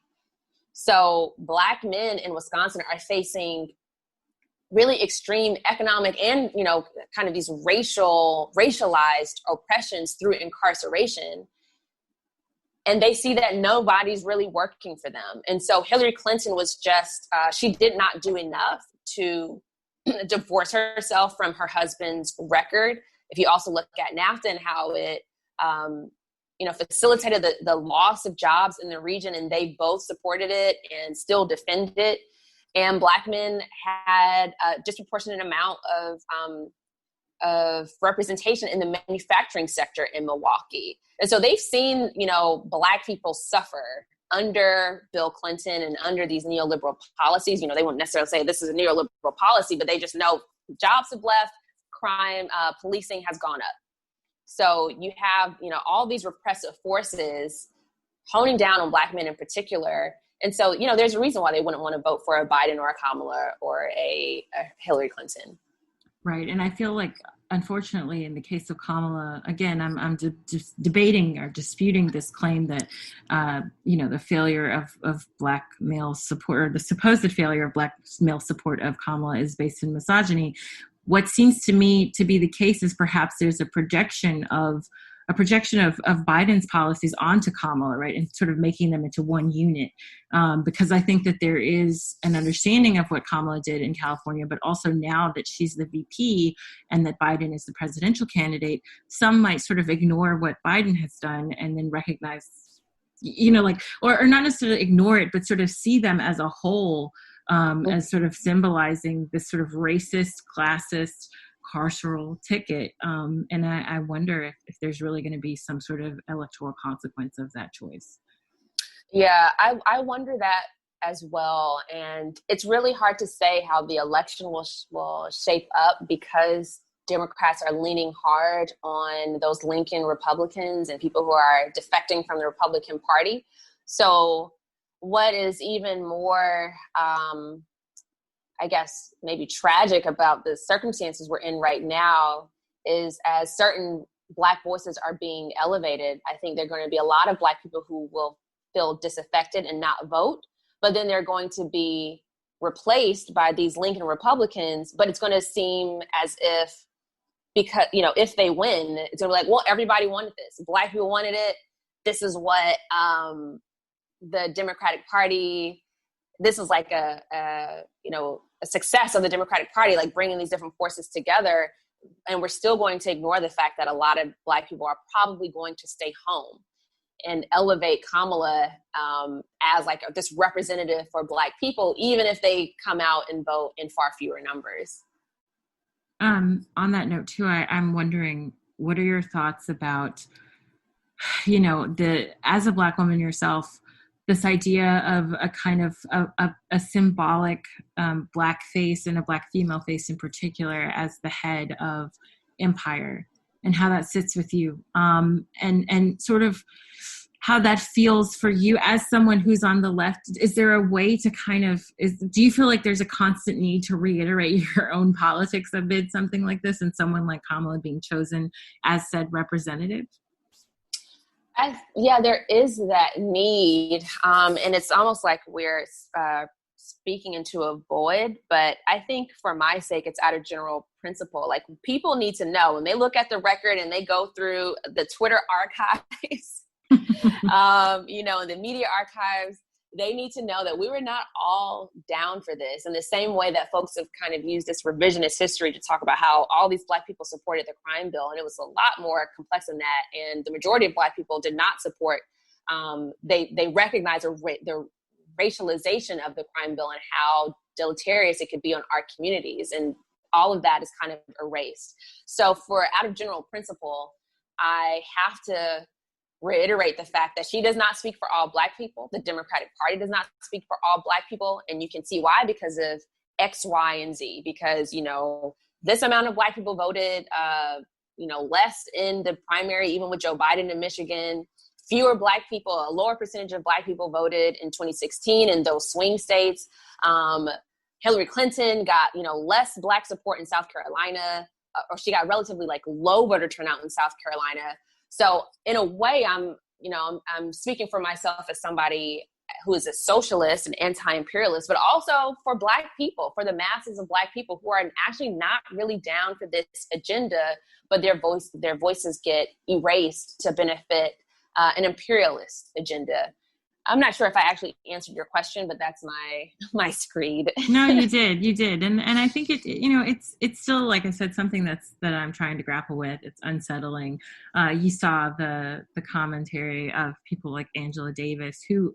So Black men in Wisconsin are facing really extreme economic and, kind of these racialized oppressions through incarceration. And they see that nobody's really working for them. And so Hillary Clinton was just, she did not do enough to divorce herself from her husband's record. If you also look at NAFTA and how it, facilitated the loss of jobs in the region, and they both supported it and still defended it. And Black men had a disproportionate amount of representation in the manufacturing sector in Milwaukee. And so they've seen, Black people suffer under Bill Clinton and under these neoliberal policies. They wouldn't necessarily say this is a neoliberal policy, but they just know jobs have left, crime, policing has gone up. So you have, all these repressive forces honing down on Black men in particular. And so, there's a reason why they wouldn't want to vote for a Biden or a Kamala or a Hillary Clinton. Right. And I feel like, unfortunately, in the case of Kamala, again, I'm just debating or disputing this claim that, the failure of Black male support, or the supposed failure of Black male support of Kamala is based in misogyny. What seems to me to be the case is perhaps there's a projection of Biden's policies onto Kamala, right, and sort of making them into one unit. Because I think that there is an understanding of what Kamala did in California, but also now that she's the VP and that Biden is the presidential candidate, some might sort of ignore what Biden has done and then recognize, or not necessarily ignore it, but sort of see them as a whole, as sort of symbolizing this sort of racist, classist, carceral ticket. And I wonder if there's really going to be some sort of electoral consequence of that choice. Yeah, I wonder that as well. And it's really hard to say how the election will shape up, because Democrats are leaning hard on those Lincoln Republicans and people who are defecting from the Republican Party. So what is even more, I guess, maybe tragic about the circumstances we're in right now is, as certain Black voices are being elevated, I think there are going to be a lot of Black people who will feel disaffected and not vote, but then they're going to be replaced by these Lincoln Republicans. But it's going to seem as if, because, if they win, it's going to be like, well, everybody wanted this. Black people wanted it. This is what the Democratic Party, this is like a success of the Democratic Party, like bringing these different forces together. And we're still going to ignore the fact that a lot of Black people are probably going to stay home and elevate Kamala as like this representative for Black people, even if they come out and vote in far fewer numbers. On that note too, I'm wondering, what are your thoughts about, as a Black woman yourself, this idea of a kind of a symbolic Black face, and a Black female face in particular, as the head of empire, and how that sits with you, and sort of how that feels for you as someone who's on the left. Is there a way to do you feel like there's a constant need to reiterate your own politics amid something like this, and someone like Kamala being chosen as said representative? There is that need. And it's almost like we're speaking into a void, but I think for my sake, it's out of general principle. Like, people need to know when they look at the record and they go through the Twitter archives, and the media archives, they need to know that we were not all down for this. In the same way that folks have kind of used this revisionist history to talk about how all these Black people supported the crime bill, and it was a lot more complex than that. And the majority of Black people did not support. They recognize the racialization of the crime bill and how deleterious it could be on our communities, and all of that is kind of erased. So, for out of general principle, I have to reiterate the fact that she does not speak for all Black people. The Democratic Party does not speak for all Black people. And you can see why, because of X, Y, and Z. Because, this amount of Black people voted, less in the primary, even with Joe Biden in Michigan. Fewer Black people, a lower percentage of Black people voted in 2016 in those swing states. Hillary Clinton got, less Black support in South Carolina, or she got relatively low voter turnout in South Carolina. So in a way, I'm speaking for myself as somebody who is a socialist and anti-imperialist, but also for Black people, for the masses of Black people who are actually not really down for this agenda, but their voices get erased to benefit an imperialist agenda. I'm not sure if I actually answered your question, but that's my screed. No, you did. And I think it's still, like I said, something that I'm trying to grapple with. It's unsettling. You saw the commentary of people like Angela Davis, who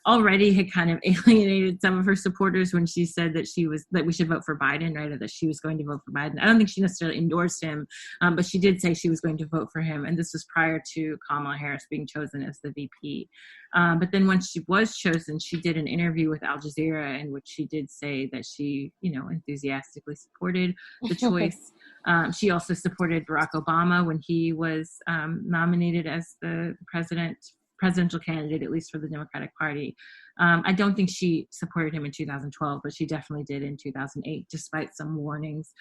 already had kind of alienated some of her supporters when she said that we should vote for Biden, right? Or that she was going to vote for Biden. I don't think she necessarily endorsed him, but she did say she was going to vote for him. And this was prior to Kamala Harris being chosen as the VP. But then when she was chosen, she did an interview with Al Jazeera in which she did say that she, enthusiastically supported the choice. She also supported Barack Obama when he was nominated as the president presidential candidate, at least for the Democratic Party. I don't think she supported him in 2012, but she definitely did in 2008, despite some warnings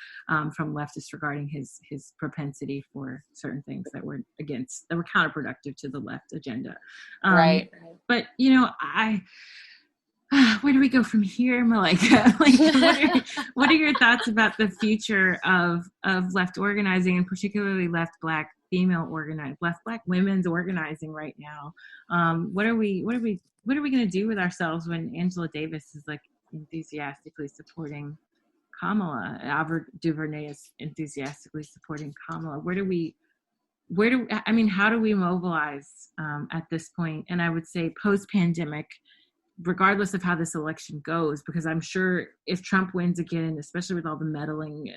from leftists regarding his propensity for certain things that were counterproductive to the left agenda. Right. But, where do we go from here, Malaika? What are your thoughts about the future of left organizing, and particularly left Black Black women's organizing right now? What are we going to do with ourselves when Angela Davis is like enthusiastically supporting Kamala? Albert DuVernay is enthusiastically supporting Kamala. How do we mobilize at this point? And I would say post-pandemic, regardless of how this election goes, because I'm sure if Trump wins again, especially with all the meddling,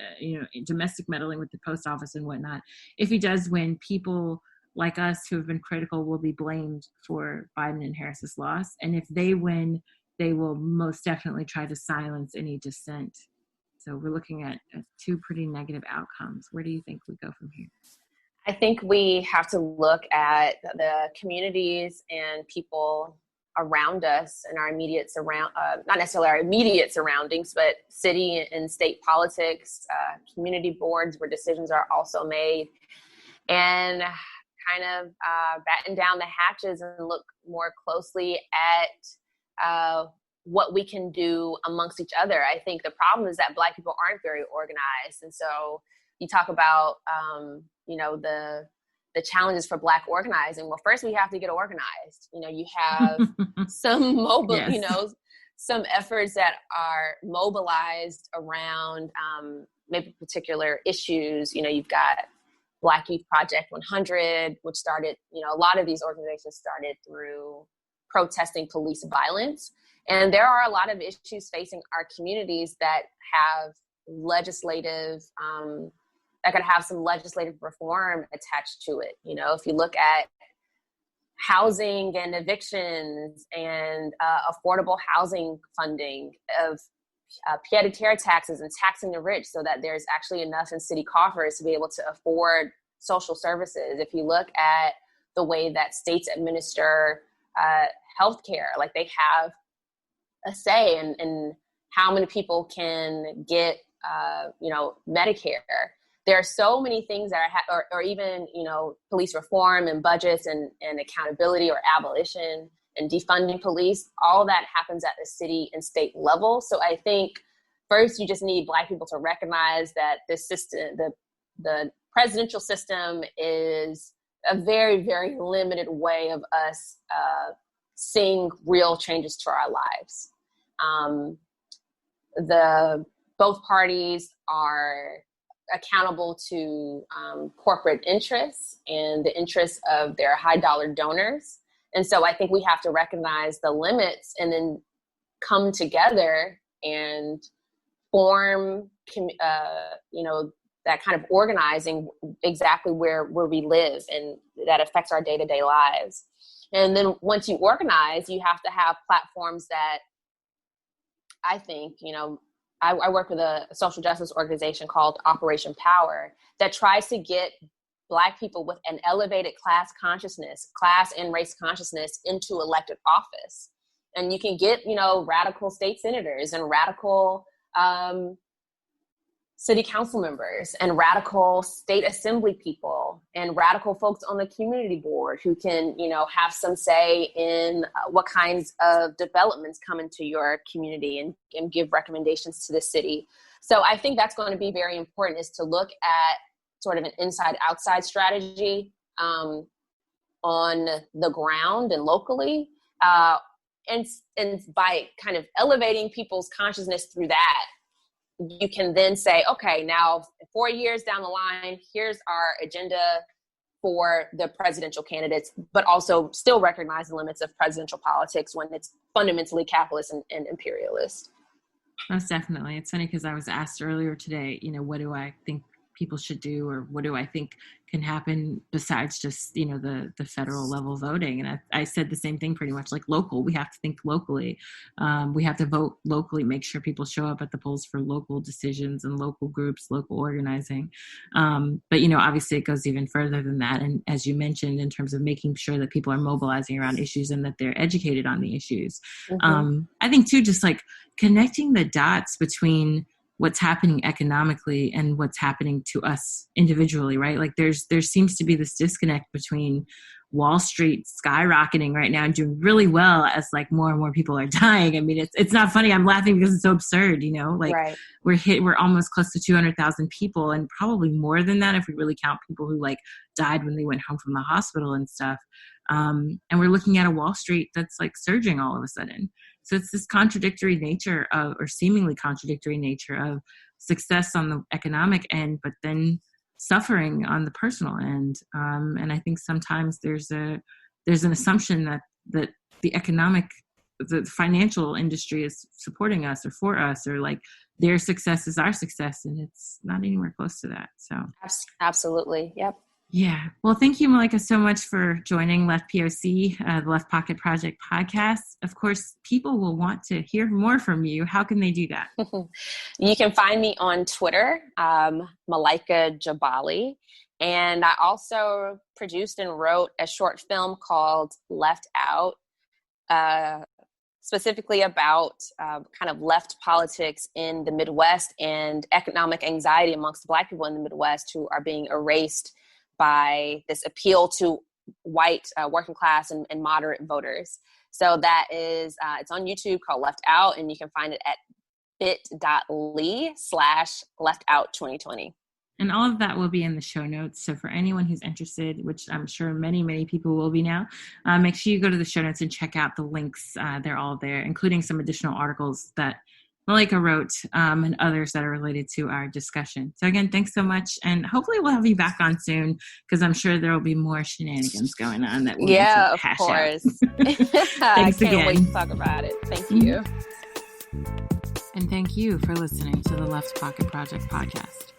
domestic meddling with the post office and whatnot, if he does win, people like us who have been critical will be blamed for Biden and Harris's loss. And if they win, they will most definitely try to silence any dissent. So we're looking at two pretty negative outcomes. Where do you think we go from here? I think we have to look at the communities and people around us and our immediate not necessarily our immediate surroundings, but city and state politics, community boards where decisions are also made, and kind of batten down the hatches and look more closely at what we can do amongst each other. I think the problem is that Black people aren't very organized. And so you talk about, the challenges for Black organizing. Well, first we have to get organized. You have some Yes. some efforts that are mobilized around maybe particular issues. You've got Black Youth Project 100, which started, a lot of these organizations started through protesting police violence. And there are a lot of issues facing our communities that have that could have some legislative reform attached to it. If you look at housing and evictions and affordable housing funding, of pied-à-terre taxes and taxing the rich so that there's actually enough in city coffers to be able to afford social services. If you look at the way that states administer healthcare, like they have a say in how many people can get, Medicare. There are so many things that are, or even, police reform and budgets and accountability or abolition and defunding police. All that happens at the city and state level. So I think first you just need Black people to recognize that this system, the presidential system, is a very, very limited way of us seeing real changes to our lives. Both parties are accountable to corporate interests and the interests of their high dollar donors. And so I think we have to recognize the limits and then come together and form, that kind of organizing exactly where we live and that affects our day-to-day lives. And then once you organize, you have to have platforms that I think, I work with a social justice organization called Operation Power that tries to get Black people with an elevated class and race consciousness into elected office. And you can get, radical state senators and radical city council members and radical state assembly people and radical folks on the community board who can, have some say in what kinds of developments come into your community and give recommendations to the city. So I think that's going to be very important, is to look at sort of an inside-outside strategy on the ground and locally. And by kind of elevating people's consciousness through that, you can then say, okay, now 4 years down the line, here's our agenda for the presidential candidates, but also still recognize the limits of presidential politics when it's fundamentally capitalist and imperialist. Most definitely. It's funny because I was asked earlier today, what do I think people should do, or what do I think can happen besides just, the federal level voting. And I said the same thing pretty much, like local. We have to think locally. We have to vote locally, make sure people show up at the polls for local decisions and local groups, local organizing. But, obviously it goes even further than that. And as you mentioned, in terms of making sure that people are mobilizing around issues and that they're educated on the issues. I think too, just like connecting the dots between what's happening economically and what's happening to us individually, right? Like there seems to be this disconnect between Wall Street skyrocketing right now and doing really well as like more and more people are dying. I mean, it's not funny. I'm laughing because it's so absurd, Right. we're almost close to 200,000 people, and probably more than that if we really count people who like died when they went home from the hospital and stuff. And we're looking at a Wall Street that's like surging all of a sudden. So it's this contradictory nature or seemingly contradictory nature of success on the economic end, but then suffering on the personal end. And I think sometimes there's an assumption that the financial industry is supporting us or for us, or like their success is our success, and it's not anywhere close to that. So absolutely. Yep. Yeah. Well, thank you, Malaika, so much for joining Left POC, the Left Pocket Project podcast. Of course, people will want to hear more from you. How can they do that? You can find me on Twitter, Malaika Jabali. And I also produced and wrote a short film called Left Out, specifically about kind of left politics in the Midwest and economic anxiety amongst Black people in the Midwest who are being erased by this appeal to white working class and moderate voters. So that is, it's on YouTube called Left Out, and you can find it at bit.ly/leftout2020. And all of that will be in the show notes. So for anyone who's interested, which I'm sure many, many people will be now, make sure you go to the show notes and check out the links. They're all there, including some additional articles that Malaika wrote and others that are related to our discussion. So again, thanks so much. And hopefully we'll have you back on soon, because I'm sure there will be more shenanigans going on that we'll need to hash out. Thanks I can't wait to talk about it. Thank you. And thank you for listening to the Left Pocket Project podcast.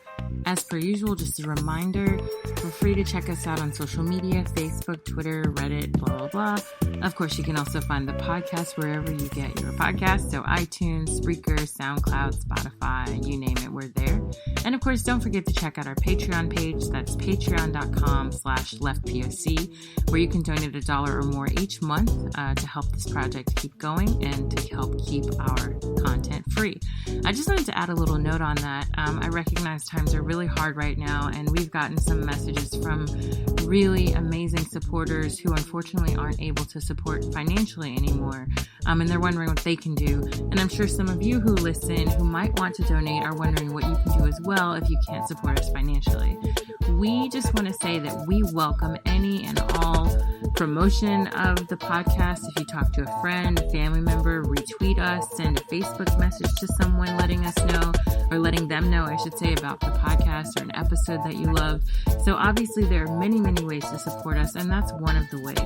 As per usual, just a reminder, feel free to check us out on social media, Facebook, Twitter, Reddit, blah, blah, blah. Of course, you can also find the podcast wherever you get your podcasts. So iTunes, Spreaker, SoundCloud, Spotify, you name it, we're there. And of course, don't forget to check out our Patreon page. That's patreon.com/leftpoc, where you can donate $1 or more each month to help this project keep going and to help keep our content free. I just wanted to add a little note on that. I recognize times are really hard right now, and we've gotten some messages from really amazing supporters who unfortunately aren't able to support financially anymore, and they're wondering what they can do. And I'm sure some of you who listen who might want to donate are wondering what you can do as well if you can't support us financially. We just want to say that we welcome any and all promotion of the podcast. If you talk to a friend, a family member, retweet us, send a Facebook message to someone letting us know, or letting them know, I should say, about the podcast or an episode that you loved. So obviously there are many, many ways to support us, and that's one of the ways.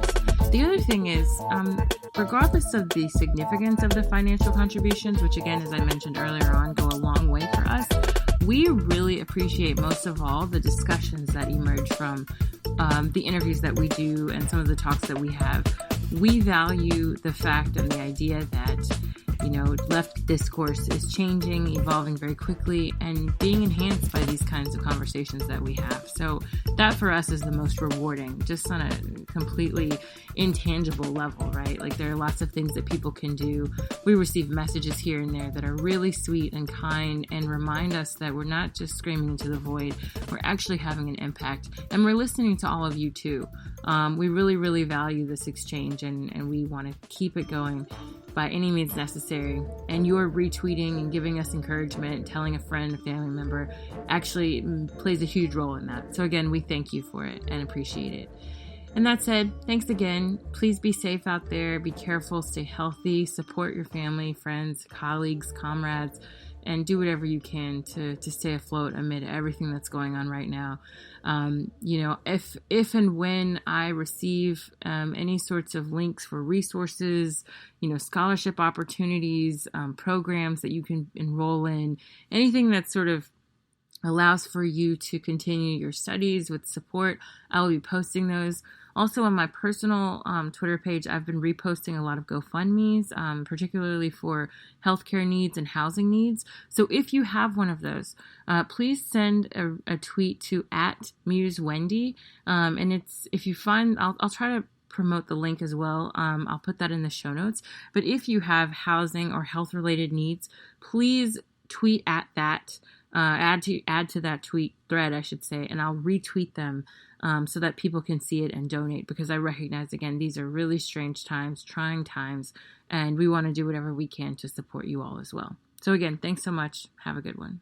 The other thing is, regardless of the significance of the financial contributions, which again, as I mentioned earlier on, go a long way for us, we really appreciate most of all the discussions that emerge from the interviews that we do and some of the talks that we have. We value the fact and the idea that, left discourse is changing, evolving very quickly, and being enhanced by these kinds of conversations that we have. So that for us is the most rewarding, just on a completely intangible level, right? Like there are lots of things that people can do. We receive messages here and there that are really sweet and kind and remind us that we're not just screaming into the void, we're actually having an impact. And we're listening to all of you too. We really, really value this exchange, and we want to keep it going by any means necessary. And your retweeting and giving us encouragement, telling a friend, a family member, actually plays a huge role in that. So again, we thank you for it and appreciate it. And that said, thanks again. Please be safe out there. Be careful, stay healthy, support your family, friends, colleagues, comrades, and do whatever you can to stay afloat amid everything that's going on right now. If and when I receive any sorts of links for resources, scholarship opportunities, programs that you can enroll in, anything that's sort of allows for you to continue your studies with support. I will be posting those. Also on my personal Twitter page, I've been reposting a lot of GoFundMes, particularly for healthcare needs and housing needs. So if you have one of those, please send a tweet to @MuseWendy. And it's, if you find, I'll try to promote the link as well. I'll put that in the show notes. But if you have housing or health related needs, please tweet at that. Add to that tweet thread, I should say, and I'll retweet them so that people can see it and donate, because I recognize, again, these are really strange times, trying times, and we want to do whatever we can to support you all as well. So again, thanks so much. Have a good one.